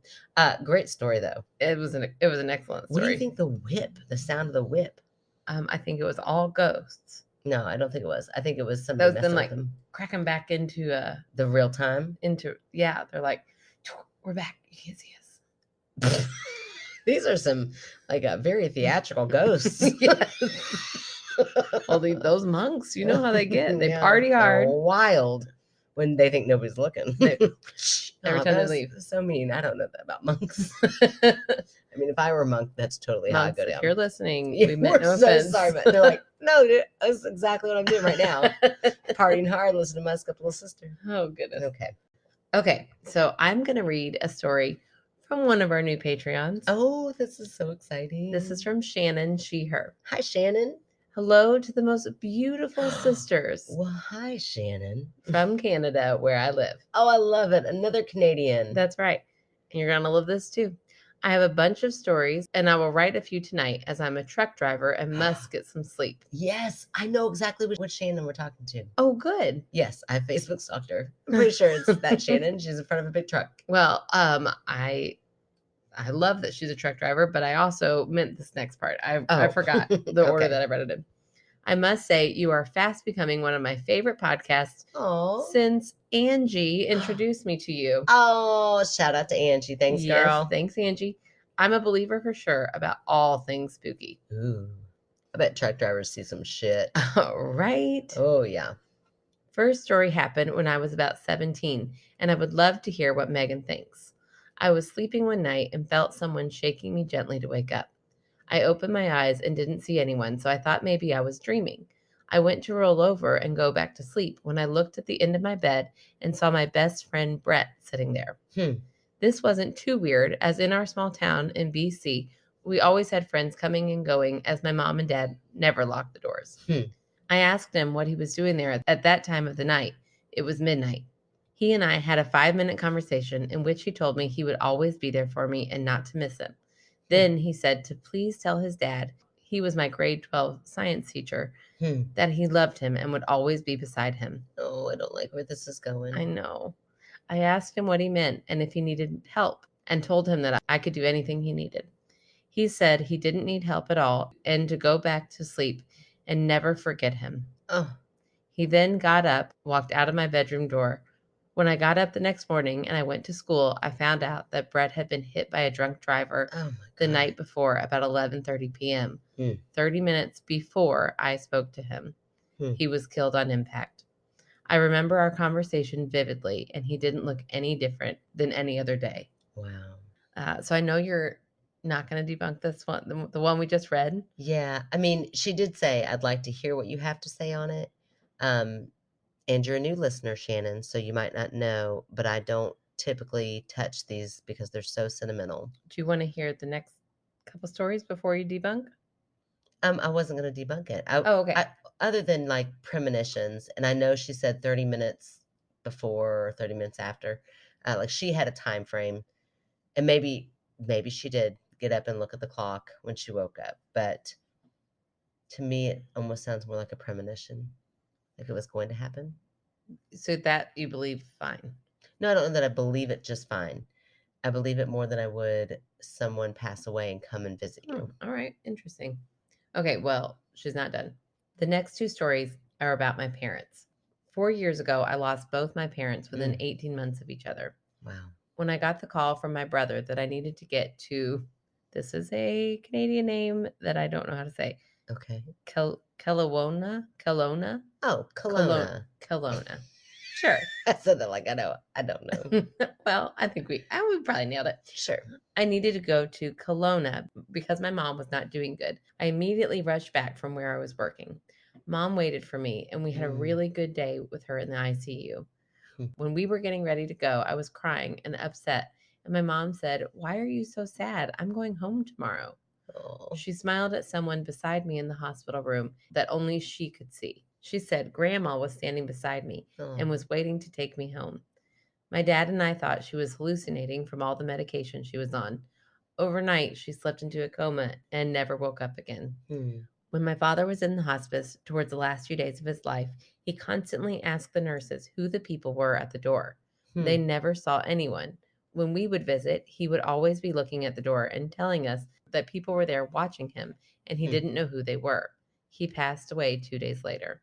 Speaker 2: Great story though.
Speaker 1: It was an excellent story.
Speaker 2: What do you think the sound of the whip?
Speaker 1: I think it was all ghosts.
Speaker 2: No, I don't think it was. I think it was somebody
Speaker 1: Those them
Speaker 2: messing with
Speaker 1: like
Speaker 2: them.
Speaker 1: cracking back into
Speaker 2: The real time.
Speaker 1: They're like, we're back. You can't see us.
Speaker 2: These are some very theatrical ghosts.
Speaker 1: Well, those monks, you know how they get. They
Speaker 2: Yeah,
Speaker 1: party hard.
Speaker 2: they're wild when they think nobody's looking.
Speaker 1: Every time they leave.
Speaker 2: So mean. I don't know that about monks. I mean, if I were a monk, that's totally how I
Speaker 1: Monks,
Speaker 2: go down.
Speaker 1: if you're listening,
Speaker 2: Yeah,
Speaker 1: we meant no
Speaker 2: we're so
Speaker 1: offense.
Speaker 2: sorry, but they're like, no, dude, that's exactly what I'm doing right now. Partying hard, listening to my little sister.
Speaker 1: Oh, goodness.
Speaker 2: Okay,
Speaker 1: so I'm going to read a story from one of our new Patreons.
Speaker 2: Oh, this is so exciting.
Speaker 1: This is from Shannon, she, her.
Speaker 2: Hi, Shannon.
Speaker 1: Hello to the most beautiful sisters.
Speaker 2: Well, hi, Shannon.
Speaker 1: From Canada, where I live.
Speaker 2: Oh, I love it. Another Canadian.
Speaker 1: That's right. And you're going to love this too. I have a bunch of stories, and I will write a few tonight as I'm a truck driver and must get some sleep.
Speaker 2: Yes, I know exactly what Shannon we're talking to.
Speaker 1: Oh, good.
Speaker 2: Yes, I Facebook stalked her. I'm pretty sure it's that Shannon. She's in front of a big truck.
Speaker 1: Well, I love that she's a truck driver, but I also meant this next part. I forgot the order that I read it in. I must say, you are fast becoming one of my favorite podcasts since Angie introduced me to you.
Speaker 2: Oh, shout out to Angie. Thanks, girl.
Speaker 1: Yes, thanks, Angie. I'm a believer for sure about all things spooky.
Speaker 2: Ooh, I bet truck drivers see some shit.
Speaker 1: Right?
Speaker 2: Oh, yeah.
Speaker 1: First story happened when I was about 17, and I would love to hear what Megan thinks. I was sleeping one night and felt someone shaking me gently to wake up. I opened my eyes and didn't see anyone, so I thought maybe I was dreaming. I went to roll over and go back to sleep when I looked at the end of my bed and saw my best friend Brett sitting there. This wasn't too weird, as in our small town in BC, we always had friends coming and going as my mom and dad never locked the doors. I asked him what he was doing there at that time of the night. It was midnight. He and I had a 5-minute conversation in which he told me he would always be there for me and not to miss him. Then he said to please tell his dad, he was my grade 12 science teacher, that he loved him and would always be beside him.
Speaker 2: Oh, I don't like where this is going.
Speaker 1: I know. I asked him what he meant and if he needed help, and told him that I could do anything he needed. He said he didn't need help at all and to go back to sleep and never forget him.
Speaker 2: Oh.
Speaker 1: He then got up, walked out of my bedroom door. When I got up the next morning and I went to school, I found out that Brett had been hit by a drunk driver the night before about 11:30 p.m., 30 minutes before I spoke to him. He was killed on impact. I remember our conversation vividly, and he didn't look any different than any other day.
Speaker 2: Wow.
Speaker 1: So I know you're not going to debunk this one, the one we just read.
Speaker 2: Yeah, I mean, she did say, I'd like to hear what you have to say on it. And you're a new listener, Shannon, so you might not know, but I don't typically touch these because they're so sentimental.
Speaker 1: Do you want to hear the next couple stories before you debunk?
Speaker 2: I wasn't going to debunk it.
Speaker 1: Okay.
Speaker 2: Other than like premonitions, and I know she said 30 minutes before or 30 minutes after. Like she had a time frame, and maybe she did get up and look at the clock when she woke up, but to me it almost sounds more like a premonition, like it was going to happen.
Speaker 1: So that you believe fine?
Speaker 2: No, I don't know that I believe it just fine. I believe it more than I would someone pass away and come and visit you.
Speaker 1: All right, interesting. Okay, well, she's not done. The next two stories are about my parents. 4 years ago, I lost both my parents within 18 months of each other.
Speaker 2: Wow.
Speaker 1: When I got the call from my brother that I needed to get to, this is a Canadian name that I don't know how to say.
Speaker 2: Okay.
Speaker 1: Kelowna?
Speaker 2: Oh, Kelowna.
Speaker 1: Kelowna. Sure.
Speaker 2: I said that like I don't know.
Speaker 1: Well, I think we probably nailed it.
Speaker 2: Sure.
Speaker 1: I needed to go to Kelowna because my mom was not doing good. I immediately rushed back from where I was working. Mom waited for me, and we had a really good day with her in the ICU. When we were getting ready to go, I was crying and upset, and my mom said, "Why are you so sad? I'm going home tomorrow."
Speaker 2: Oh.
Speaker 1: She smiled at someone beside me in the hospital room that only she could see. She said Grandma was standing beside me and was waiting to take me home. My dad and I thought she was hallucinating from all the medication she was on. Overnight, she slipped into a coma and never woke up again. When my father was in the hospice towards the last few days of his life, he constantly asked the nurses who the people were at the door. They never saw anyone. When we would visit, he would always be looking at the door and telling us that people were there watching him, and he didn't know who they were. He passed away 2 days later.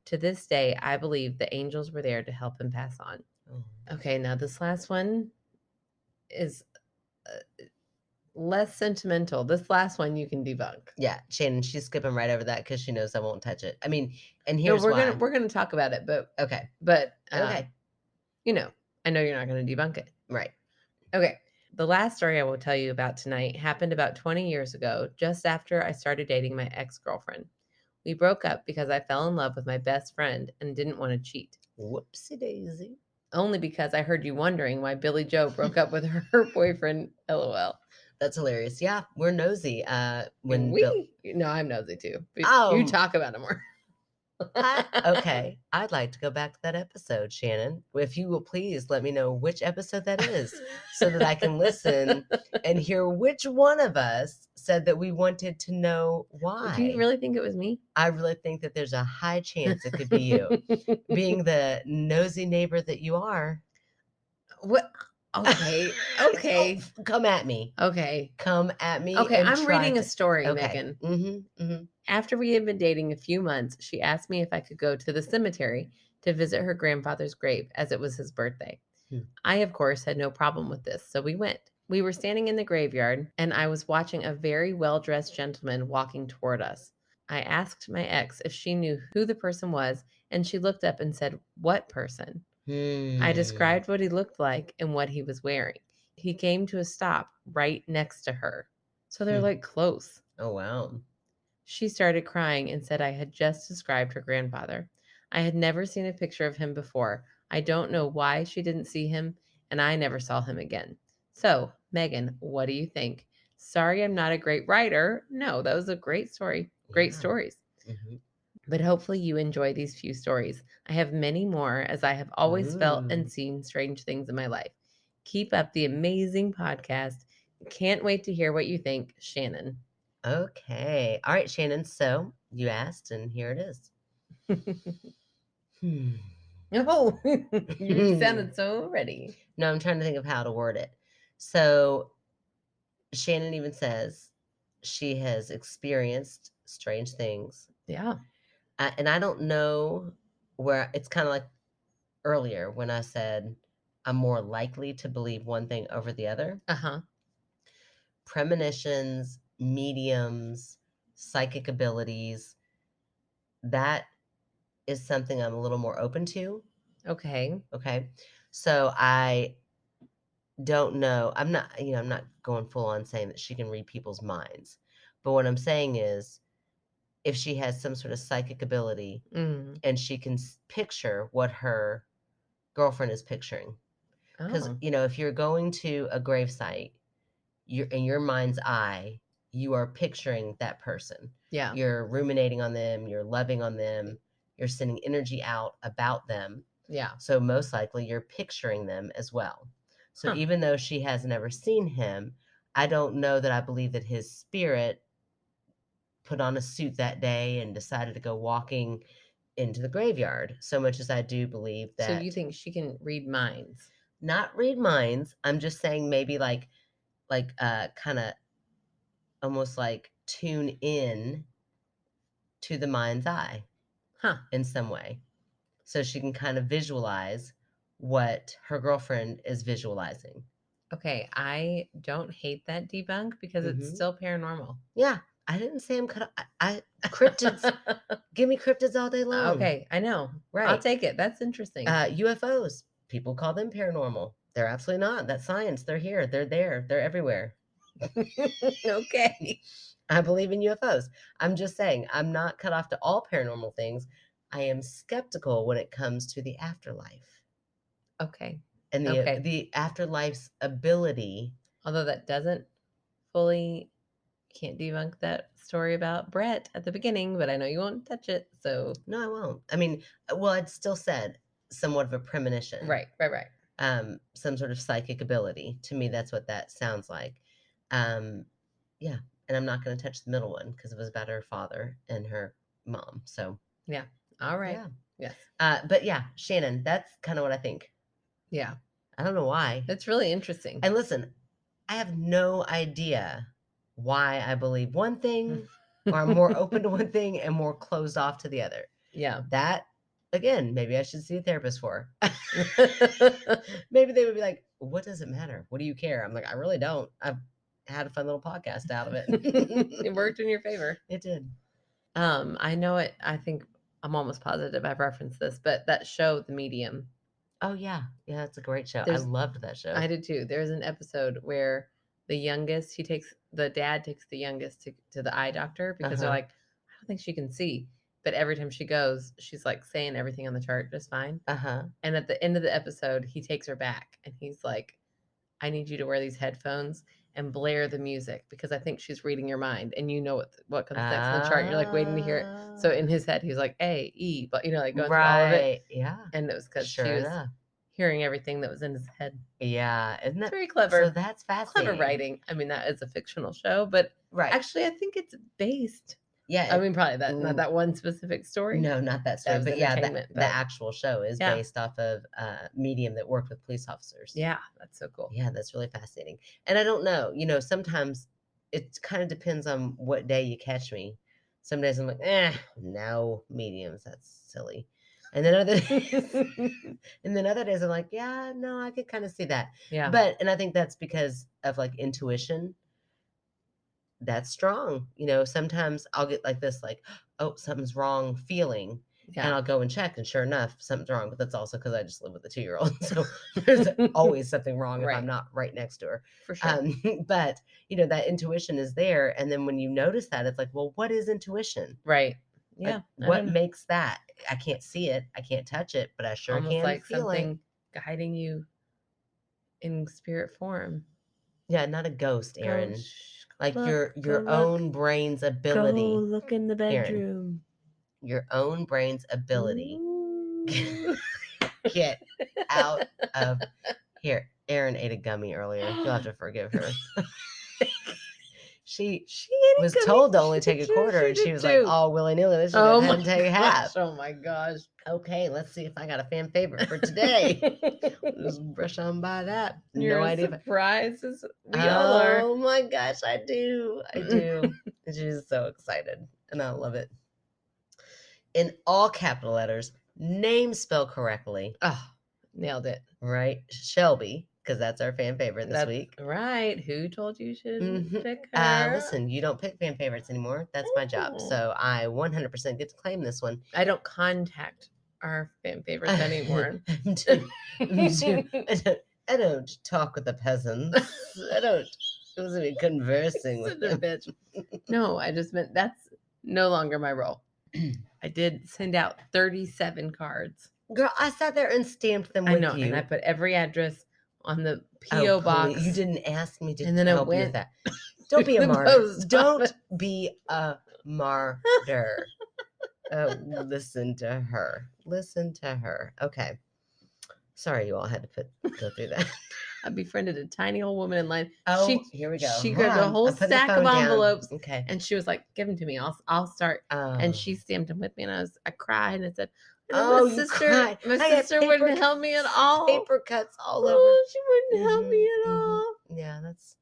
Speaker 1: To this day, I believe the angels were there to help him pass on. Okay, now this last one is less sentimental. This last one you can debunk.
Speaker 2: Yeah, Shannon, she's skipping right over that because she knows I won't touch it. I mean, and
Speaker 1: No,
Speaker 2: here's why.
Speaker 1: we're gonna talk about it, but
Speaker 2: Okay.
Speaker 1: okay. You know, I know you're not gonna debunk it.
Speaker 2: Right.
Speaker 1: Okay. The last story I will tell you about tonight happened about 20 years ago, just after I started dating my ex-girlfriend. We broke up because I fell in love with my best friend and didn't want to cheat.
Speaker 2: Whoopsie daisy.
Speaker 1: Only because I heard you wondering why Billy Joe broke up with her boyfriend, LOL.
Speaker 2: That's hilarious. Yeah, we're nosy.
Speaker 1: No, I'm nosy too. You talk about it more.
Speaker 2: Okay, I'd like to go back to that episode, Shannon. If you will please let me know which episode that is so that I can listen and hear which one of us said that we wanted to know why.
Speaker 1: Do you really think it was me?
Speaker 2: I really think that there's a high chance it could be you. Being the nosy neighbor that you are.
Speaker 1: What? Okay. Okay.
Speaker 2: Oh, come at me.
Speaker 1: Okay.
Speaker 2: Come at me.
Speaker 1: Okay, I'm reading a story,
Speaker 2: Okay.
Speaker 1: Megan. After we had been dating a few months, she asked me if I could go to the cemetery to visit her grandfather's grave, as it was his birthday. I, of course, had no problem with this, so we went. We were standing in the graveyard, and I was watching a very well-dressed gentleman walking toward us. I asked my ex if she knew who the person was, and she looked up and said, "What person?" I described what he looked like and what he was wearing. He came to a stop right next to her. So they're like close.
Speaker 2: Oh, wow.
Speaker 1: She started crying and said I had just described her grandfather. I had never seen a picture of him before. I don't know why she didn't see him, and I never saw him again. So, Megan, what do you think? Sorry, I'm not a great writer. No, that was a great story. Great stories. But hopefully you enjoy these few stories. I have many more, as I have always felt and seen strange things in my life. Keep up the amazing podcast. Can't wait to hear what you think, Shannon.
Speaker 2: Okay. All right, Shannon. So you asked, and here it is.
Speaker 1: Oh, you sounded so ready.
Speaker 2: No, I'm trying to think of how to word it. So Shannon even says she has experienced strange things.
Speaker 1: Yeah.
Speaker 2: And I don't know where it's kind of like earlier when I said I'm more likely to believe one thing over the other. Premonitions, mediums, psychic abilities, that is something I'm a little more open to.
Speaker 1: Okay.
Speaker 2: So I don't know. I'm not going full on saying that she can read people's minds. But what I'm saying is if she has some sort of psychic ability and she can picture what her girlfriend is picturing. Because, if you're going to a gravesite, you're in your mind's eye, you are picturing that person.
Speaker 1: Yeah.
Speaker 2: You're ruminating on them, you're loving on them, you're sending energy out about them.
Speaker 1: Yeah.
Speaker 2: So most likely you're picturing them as well. So even though she has never seen him, I don't know that I believe that his spirit put on a suit that day and decided to go walking into the graveyard, so much as I do believe that.
Speaker 1: So you think she can read minds?
Speaker 2: Not read minds. I'm just saying maybe like kind of almost like tune in to the mind's eye in some way. So she can kind of visualize what her girlfriend is visualizing.
Speaker 1: Okay, I don't hate that debunk because it's still paranormal.
Speaker 2: Yeah, I didn't say I'm cut off. Cryptids. Give me cryptids all day long.
Speaker 1: Okay, I know.
Speaker 2: Right.
Speaker 1: I'll take it. That's interesting.
Speaker 2: UFOs. People call them paranormal. They're absolutely not. That's science. They're here. They're there. They're everywhere.
Speaker 1: Okay.
Speaker 2: I believe in UFOs. I'm just saying, I'm not cut off to all paranormal things. I am skeptical when it comes to the afterlife
Speaker 1: Okay.
Speaker 2: and the afterlife's ability.
Speaker 1: Although that doesn't fully, can't debunk that story about Brett at the beginning, but I know you won't touch it, so.
Speaker 2: No, I won't. I mean, well, I'd still said somewhat of a premonition.
Speaker 1: Right.
Speaker 2: Some sort of psychic ability. To me, that's what that sounds like. Yeah, and I'm not going to touch the middle one because it was about her father and her mom. So
Speaker 1: yeah, all right.
Speaker 2: Yeah.
Speaker 1: Yes.
Speaker 2: But yeah, Shannon, that's kind of what I think.
Speaker 1: Yeah,
Speaker 2: I don't know why.
Speaker 1: it's really interesting.
Speaker 2: And listen, I have no idea why I believe one thing, or I'm more open to one thing and more closed off to the other.
Speaker 1: Yeah.
Speaker 2: That, again, maybe I should see a therapist for. Maybe they would be like, what does it matter? What do you care? I'm like, I really don't. I've had a fun little podcast out of it.
Speaker 1: It worked in your favor.
Speaker 2: It did.
Speaker 1: I know it. I think I'm almost positive I've referenced this, but that show, The Medium.
Speaker 2: Oh, yeah. Yeah, it's a great show. I loved that show.
Speaker 1: I did too. There's an episode where the youngest, the dad takes the youngest to the eye doctor because they're like, I don't think she can see. But every time she goes, she's like saying everything on the chart just fine. And at the end of the episode, he takes her back and he's like, I need you to wear these headphones and blare the music because I think she's reading your mind and you know what comes next on the chart. You're like waiting to hear it. So in his head, he's like A, E, but like going through all of it.
Speaker 2: Yeah.
Speaker 1: And it was because she was hearing everything that was in his head.
Speaker 2: Yeah. Isn't that
Speaker 1: very clever?
Speaker 2: So that's fascinating.
Speaker 1: Clever writing. I mean, that is a fictional show, but actually I think it's based. Yeah. I mean, probably not that one specific story.
Speaker 2: No, not that story. But yeah, the actual show is based off of a medium that worked with police officers.
Speaker 1: Yeah, that's so cool.
Speaker 2: Yeah, that's really fascinating. And I don't know, sometimes it kind of depends on what day you catch me. Some days I'm like, no, mediums, that's silly. And then other days I'm like, yeah, no, I could kind of see that.
Speaker 1: Yeah.
Speaker 2: And I think that's because of like intuition. That's strong. Sometimes I'll get like this, like, oh, something's wrong feeling. Yeah. And I'll go and check, and sure enough, something's wrong. But that's also because I just live with a 2-year-old. So there's always something wrong if I'm not right next to her.
Speaker 1: For sure.
Speaker 2: But, that intuition is there. And then when you notice that, it's like, well, what is intuition?
Speaker 1: Right. Yeah.
Speaker 2: Like, what makes that? I can't see it. I can't touch it, but I sure
Speaker 1: almost
Speaker 2: can
Speaker 1: like
Speaker 2: feel
Speaker 1: something guiding you in spirit form.
Speaker 2: Yeah, not a ghost, Erin. Like your own brain's ability.
Speaker 1: Go look in the bedroom.
Speaker 2: Erin, your own brain's ability. Get out of here. Erin ate a gummy earlier. You'll have to forgive her. She was told to only take a quarter, and she was like, all willy-nilly. She didn't take half.
Speaker 1: Oh my gosh.
Speaker 2: Okay, let's see if I got a fan favorite for today. Just brush on by that.
Speaker 1: You're
Speaker 2: no idea.
Speaker 1: Surprised as we all are.
Speaker 2: Oh my gosh, I do. She's so excited, and I love it. In all capital letters, name spelled correctly.
Speaker 1: Oh, nailed it.
Speaker 2: Right, Shelby. Because that's our fan favorite this week.
Speaker 1: Right. Who told you should pick her?
Speaker 2: Listen, you don't pick fan favorites anymore. That's my job. So I 100% get to claim this one.
Speaker 1: I don't contact our fan favorites anymore.
Speaker 2: I don't talk with the peasants. I don't be conversing with them.
Speaker 1: Bitch. No, I just meant that's no longer my role. I did send out 37 cards.
Speaker 2: Girl, I sat there and stamped them with you.
Speaker 1: And I put every address on the P.O. box.
Speaker 2: You didn't ask me to
Speaker 1: and then
Speaker 2: help you with that. Don't be a martyr. Don't be a martyr. Listen to her. Listen to her. Okay. Sorry you all had to go through that.
Speaker 1: I befriended a tiny old woman in line.
Speaker 2: Here we go.
Speaker 1: She grabbed a whole stack of envelopes.
Speaker 2: Down. Okay.
Speaker 1: And she was like, give them to me. I'll start. And she stamped them with me. And I cried and I said, my sister wouldn't help me at all.
Speaker 2: Paper cuts all over.
Speaker 1: She wouldn't help me at all.
Speaker 2: Yeah, that's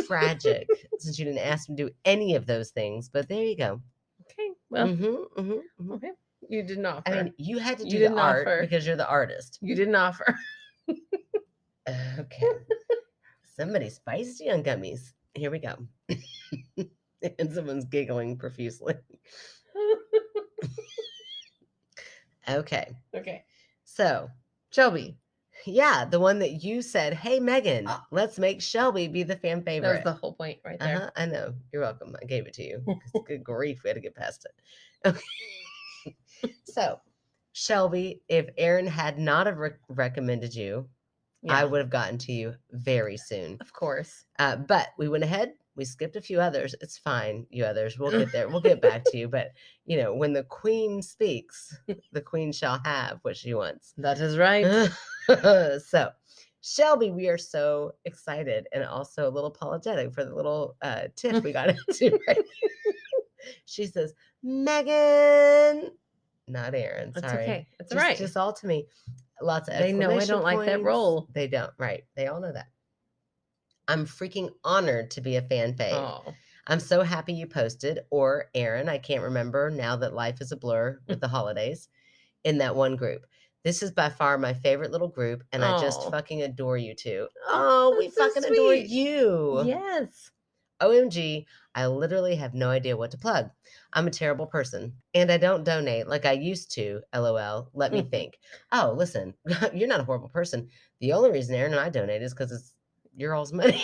Speaker 2: tragic. Since you didn't ask me to do any of those things, but there you go.
Speaker 1: Okay, well, okay. You didn't offer.
Speaker 2: I mean, you had to do the art because you're the artist.
Speaker 1: You didn't offer.
Speaker 2: Okay. Somebody spicy on gummies. Here we go. And someone's giggling profusely. Okay.
Speaker 1: Okay.
Speaker 2: So,
Speaker 1: Shelby.
Speaker 2: yeah, the one that you said, hey, Megan, let's make Shelby be the fan favorite.
Speaker 1: That was the whole point right there.
Speaker 2: I know. You're welcome. I gave it to you. Good grief. We had to get past it. Okay. So, Shelby, if Aaron had not have recommended you, I would have gotten to you very soon.
Speaker 1: Of course.
Speaker 2: But we went ahead. We skipped a few others. It's fine, you others. We'll get there. We'll get back to you. But, when the queen speaks, the queen shall have what she wants.
Speaker 1: That is right.
Speaker 2: So, Shelby, we are so excited and also a little apologetic for the little tiff we got into. Right? She says, Megan, not Aaron.
Speaker 1: That's
Speaker 2: Sorry.
Speaker 1: okay. That's right.
Speaker 2: Just all to me. Lots of
Speaker 1: They know I don't like that role.
Speaker 2: They don't. Right. They all know that. I'm freaking honored to be a fan fave.
Speaker 1: Oh.
Speaker 2: I'm so happy you posted, or Aaron, I can't remember now that life is a blur with the holidays, in that one group. This is by far my favorite little group, and I just fucking adore you two. Oh, we
Speaker 1: so
Speaker 2: fucking adore you.
Speaker 1: Yes.
Speaker 2: OMG, I literally have no idea what to plug. I'm a terrible person, and I don't donate like I used to, LOL. Let me think. Oh, listen, you're not a horrible person. The only reason Aaron and I donate is because it's your all's money.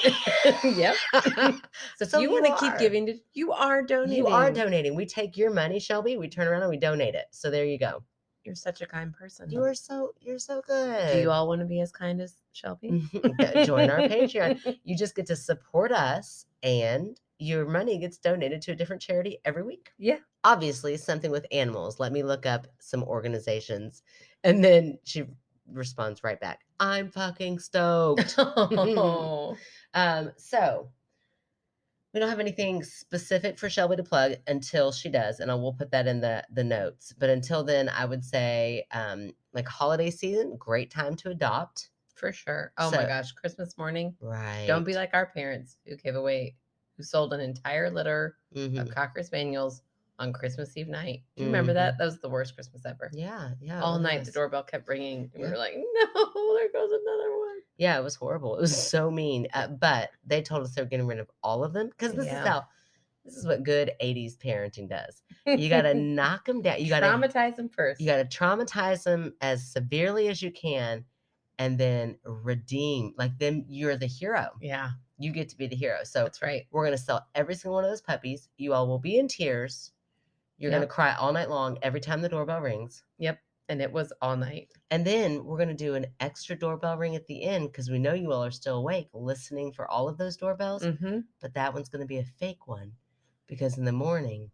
Speaker 1: Yep. So if you want to keep giving, you are donating.
Speaker 2: You are donating. We take your money, Shelby. We turn around and we donate it. So there you go.
Speaker 1: You're such a kind person.
Speaker 2: You're so good.
Speaker 1: Do you all want to be as kind as Shelby?
Speaker 2: Join our Patreon. You just get to support us, and your money gets donated to a different charity every week.
Speaker 1: Yeah.
Speaker 2: Obviously, something with animals. Let me look up some organizations. And then she responds right back, I'm fucking stoked.
Speaker 1: Oh.
Speaker 2: So we don't have anything specific for Shelby to plug until she does, and I will put that in the notes. But until then, I would say like holiday season, great time to adopt.
Speaker 1: For sure. Oh my gosh, Christmas morning.
Speaker 2: Right.
Speaker 1: Don't be like our parents who sold an entire litter of Cocker Spaniels on Christmas Eve night. Do you remember that? That was the worst Christmas ever.
Speaker 2: Yeah.
Speaker 1: All night the doorbell kept ringing, and we were like, no, there goes another one.
Speaker 2: Yeah, it was horrible. It was so mean. But they told us they were getting rid of all of them because this is what good 80s parenting does. You got to knock them down. You got to
Speaker 1: traumatize them first.
Speaker 2: You got to traumatize them as severely as you can, and then redeem. Like, then you're the hero.
Speaker 1: Yeah.
Speaker 2: You get to be the hero. So
Speaker 1: that's right.
Speaker 2: We're going to sell every single one of those puppies. You all will be in tears. You're going to cry all night long every time the doorbell rings.
Speaker 1: Yep. And it was all night.
Speaker 2: And then we're going to do an extra doorbell ring at the end because we know you all are still awake listening for all of those doorbells. But that one's going to be a fake one because in the morning,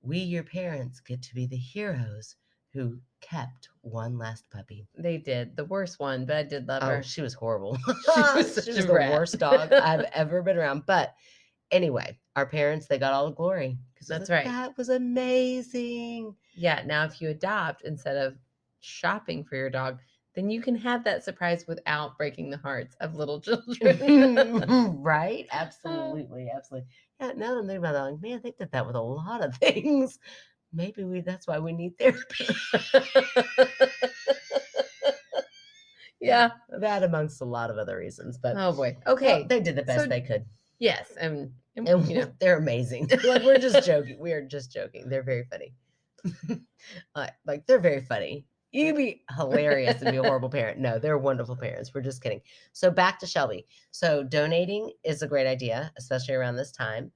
Speaker 2: we, your parents, get to be the heroes who kept one last puppy.
Speaker 1: They did. The worst one, but I did love her.
Speaker 2: She was horrible.
Speaker 1: She was
Speaker 2: the worst dog I've ever been around. But anyway, our parents, they got all the glory.
Speaker 1: That's right.
Speaker 2: That was amazing.
Speaker 1: Yeah. Now, if you adopt instead of shopping for your dog, then you can have that surprise without breaking the hearts of little children.
Speaker 2: Right? Absolutely. Absolutely. Yeah. Now that I'm thinking about it, like, man, they did that with a lot of things. Maybe that's why we need therapy. Yeah. That amongst a lot of other reasons. But
Speaker 1: oh boy. Okay.
Speaker 2: Well, they did the best they could.
Speaker 1: Yes. And
Speaker 2: they're amazing. Like, we're just joking. We are just joking. They're very funny. Like, they're very funny. You can be hilarious and be a horrible parent. No, they're wonderful parents. We're just kidding. So back to Shelby. So donating is a great idea, especially around this time.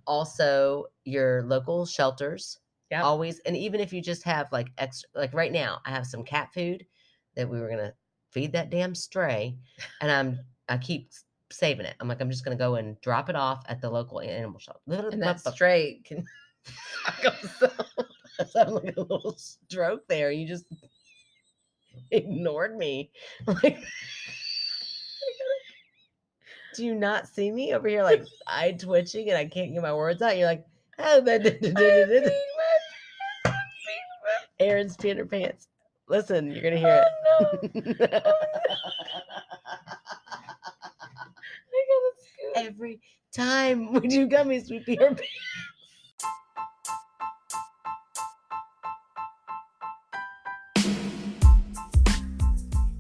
Speaker 2: Also, your local shelters. Yeah. Always. And even if you just have like extra, like right now, I have some cat food that we were going to feed that damn stray. And I keep saving it. I'm like, I'm just going to go and drop it off at the local animal shelter.
Speaker 1: And that stray can
Speaker 2: so I'm like a little stroke there. You just ignored me. Like, do you not see me over here, like eye twitching, and I can't get my words out? You're like, oh, Aaron's peeing her pants. Listen, you're gonna hear it. Every time we do gummies, we pee our pants.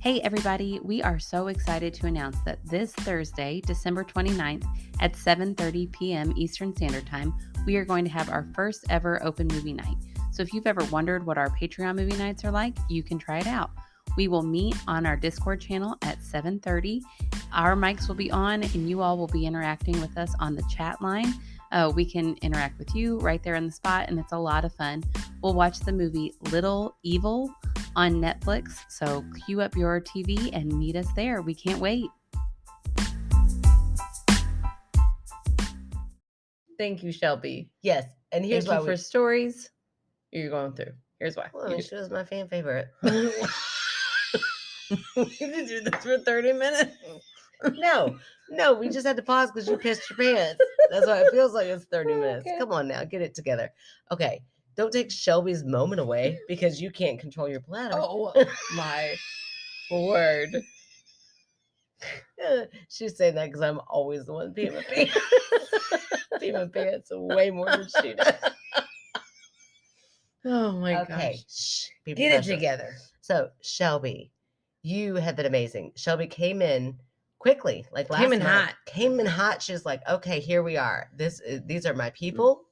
Speaker 3: Hey everybody, we are so excited to announce that this Thursday, December 29th at 7:30 p.m. Eastern Standard Time, we are going to have our first ever open movie night. So if you've ever wondered what our Patreon movie nights are like, you can try it out. We will meet on our Discord channel at 7:30. Our mics will be on and you all will be interacting with us on the chat line. We can interact with you right there on the spot, and it's a lot of fun. We'll watch the movie Little Evil on Netflix, so cue up your TV and meet us there. We can't wait.
Speaker 1: Thank you, Shelby.
Speaker 2: Yes, and here's
Speaker 1: Thank
Speaker 2: why
Speaker 1: you for stories you're going through. Here's why.
Speaker 2: Well, I mean, she was my fan favorite.
Speaker 1: We did do this for 30 minutes.
Speaker 2: No, we just had to pause because you pissed your pants. That's why it feels like it's 30 minutes.
Speaker 1: Okay.
Speaker 2: Come on now, get it together. Okay, don't take Shelby's moment away because you can't control your bladder.
Speaker 1: Oh my word.
Speaker 2: She's saying that because I'm always the one peeing my pants. Peeing my pants way more than she does.
Speaker 1: Oh my
Speaker 2: Okay,
Speaker 1: gosh.
Speaker 2: shh, be
Speaker 1: Get it
Speaker 2: professional.
Speaker 1: together.
Speaker 2: So, Shelby, you had that amazing. Shelby came in quickly, like last
Speaker 1: Came in
Speaker 2: month.
Speaker 1: hot.
Speaker 2: Came in hot. She was like, okay, here we are. These are my people,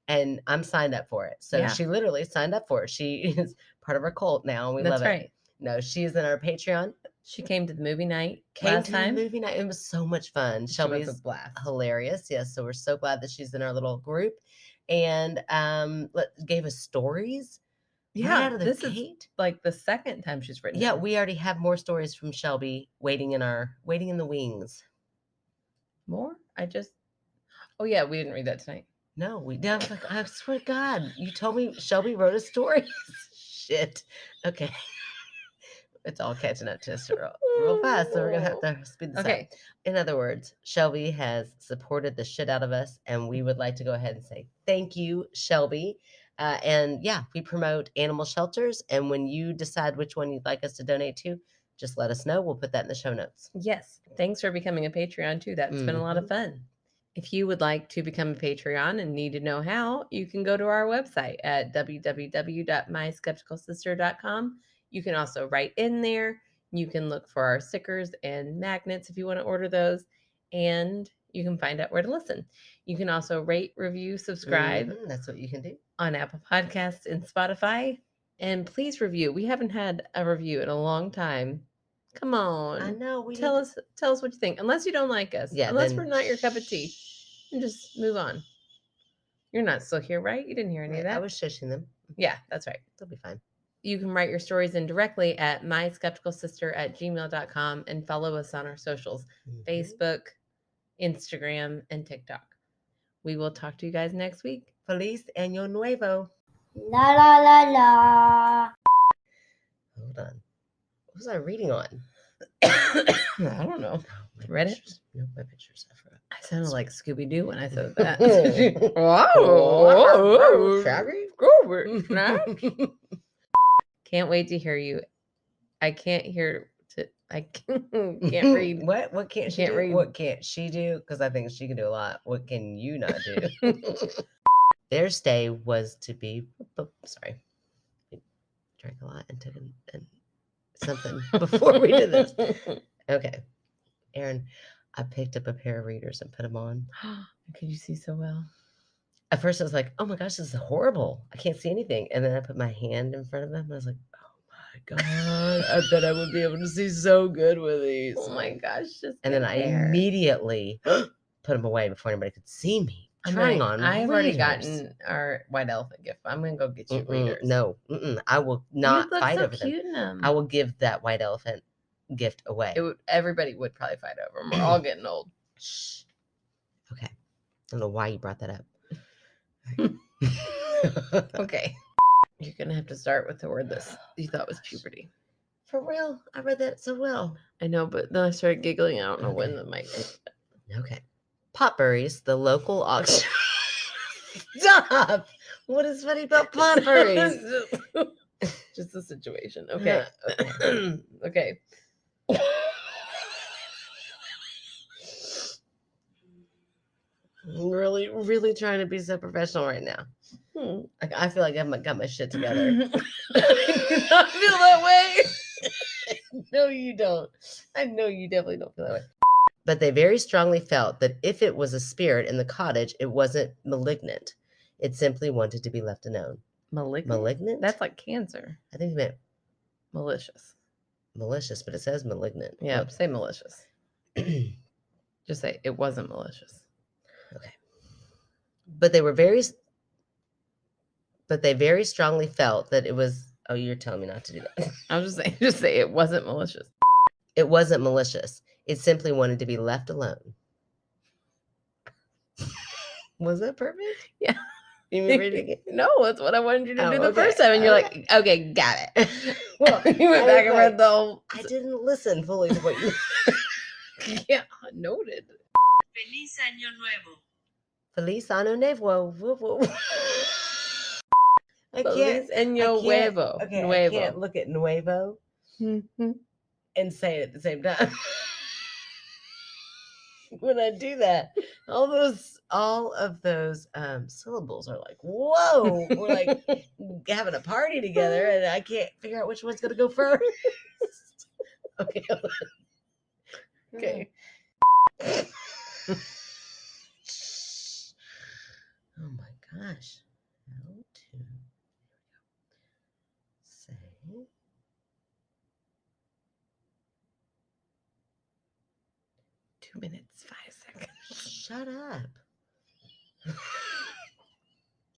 Speaker 2: and I'm signed up for it. So
Speaker 1: Yeah.
Speaker 2: she literally signed up for it. She is part of our cult now, and we
Speaker 1: That's
Speaker 2: love
Speaker 1: right.
Speaker 2: it. No, she's in our Patreon.
Speaker 1: She came to the movie night
Speaker 2: Came
Speaker 1: last
Speaker 2: to
Speaker 1: time.
Speaker 2: the movie night. It was so much fun.
Speaker 1: She
Speaker 2: Shelby's
Speaker 1: was a blast.
Speaker 2: hilarious. Yes, so we're so glad that she's in our little group, and gave us stories.
Speaker 1: Yeah,
Speaker 2: right out of the
Speaker 1: this
Speaker 2: gate.
Speaker 1: is like the second time she's written.
Speaker 2: Yeah,
Speaker 1: it.
Speaker 2: we already have more stories from Shelby waiting in the wings.
Speaker 1: More? Oh yeah, we didn't read that tonight.
Speaker 2: No, we did. I was like, I swear to God, you told me Shelby wrote a story. Shit. Okay. It's all catching up to us real fast, so we're gonna have to speed this up. In other words, Shelby has supported the shit out of us, and we would like to go ahead and say thank you, Shelby. And yeah, we promote animal shelters, and when you decide which one you'd like us to donate to, just let us know. We'll put that in the show notes.
Speaker 1: Yes. Thanks for becoming a Patreon too. That's been a lot of fun. If you would like to become a Patreon and need to know how, you can go to our website at www.myskepticalsister.com. You can also write in there. You can look for our stickers and magnets if you want to order those, and you can find out where to listen. You can also rate, review, subscribe.
Speaker 2: That's what you can do
Speaker 1: on Apple Podcasts and Spotify. And please review. We haven't had a review in a long time. Come on.
Speaker 2: I know.
Speaker 1: Tell us what you think. Unless you don't like us.
Speaker 2: Yeah.
Speaker 1: Unless we're not your cup of tea. And just move on. You're not still here, right? You didn't hear any of that.
Speaker 2: I was shushing them.
Speaker 1: Yeah, that's right.
Speaker 2: They'll be fine.
Speaker 1: You can write your stories in directly at myskepticalsister@gmail.com and follow us on our socials, Facebook, Instagram, and TikTok. We will talk to you guys next week.
Speaker 2: Feliz Año Nuevo.
Speaker 4: La la la la.
Speaker 2: Hold on. What was I reading on?
Speaker 1: I don't know. Reddit?
Speaker 2: No, my pictures. I forgot.
Speaker 1: I sounded like Scooby Doo when I said that. Can't wait to hear you. I can't hear. I can't read.
Speaker 2: What can't she do?
Speaker 1: Read.
Speaker 2: What can't she do? Because I think she can do a lot. What can you not do? Their stay was to be. Sorry, I drank a lot and took something before we did this. Okay, Aaron, I picked up a pair of readers and put them on.
Speaker 1: Could you see so well?
Speaker 2: At first, I was like, "Oh my gosh, this is horrible! I can't see anything." And then I put my hand in front of them, and I was like, God, I bet I would be able to see so good with these.
Speaker 1: Oh my gosh.
Speaker 2: And then I immediately put them away before anybody could see me trying on
Speaker 1: I've already
Speaker 2: readers.
Speaker 1: gotten our white elephant gift. I'm going to go get you readers.
Speaker 2: No, I will not fight over
Speaker 1: cute in
Speaker 2: them. I will give that white elephant gift away.
Speaker 1: Everybody would probably fight over them. We're all getting old.
Speaker 2: Shh. Okay. I don't know why you brought that up.
Speaker 1: Okay. You're going to have to start with the word that you thought was puberty.
Speaker 2: For real? I read that so well.
Speaker 1: I know, but then I started giggling. I don't know when the mic.
Speaker 2: Okay. Potberries, the local auction. Stop! What is funny about potberries?
Speaker 1: Just the situation. Okay. Okay.
Speaker 2: I'm really, really trying to be so professional right now. I feel like I've got my shit together.
Speaker 1: I do not feel that way.
Speaker 2: No, know you don't. I know you definitely don't feel that way. But they very strongly felt that if it was a spirit in the cottage, it wasn't malignant. It simply wanted to be left alone.
Speaker 1: Malignant?
Speaker 2: Malignant?
Speaker 1: That's like cancer.
Speaker 2: I think he meant
Speaker 1: Malicious.
Speaker 2: malicious, but it says malignant.
Speaker 1: Yeah, say malicious. Just say it wasn't malicious.
Speaker 2: Okay. But they very strongly felt that it was. Oh, you're telling me not to do that.
Speaker 1: I was just saying, just say it wasn't malicious.
Speaker 2: It wasn't malicious. It simply wanted to be left alone. Was that perfect?
Speaker 1: Yeah.
Speaker 2: You mean read it again?
Speaker 1: No, that's what I wanted you to do the
Speaker 2: okay.
Speaker 1: first time, and you're like, okay, got it.
Speaker 2: Well,
Speaker 1: you went back and read the whole.
Speaker 2: I didn't listen fully to what you.
Speaker 1: Yeah, noted.
Speaker 5: Feliz Año Nuevo.
Speaker 2: Feliz Año Nuevo. Woo, woo.
Speaker 1: Feliz Año Nuevo.
Speaker 2: Okay,
Speaker 1: Nuevo.
Speaker 2: I can't look at Nuevo and say it at the same time. When I do that, all of those syllables are like, whoa, we're like having a party together, and I can't figure out which one's gonna go first. Okay, hold on. Okay. Oh my gosh. How to say
Speaker 1: 2 minutes, 5 seconds.
Speaker 2: shut up.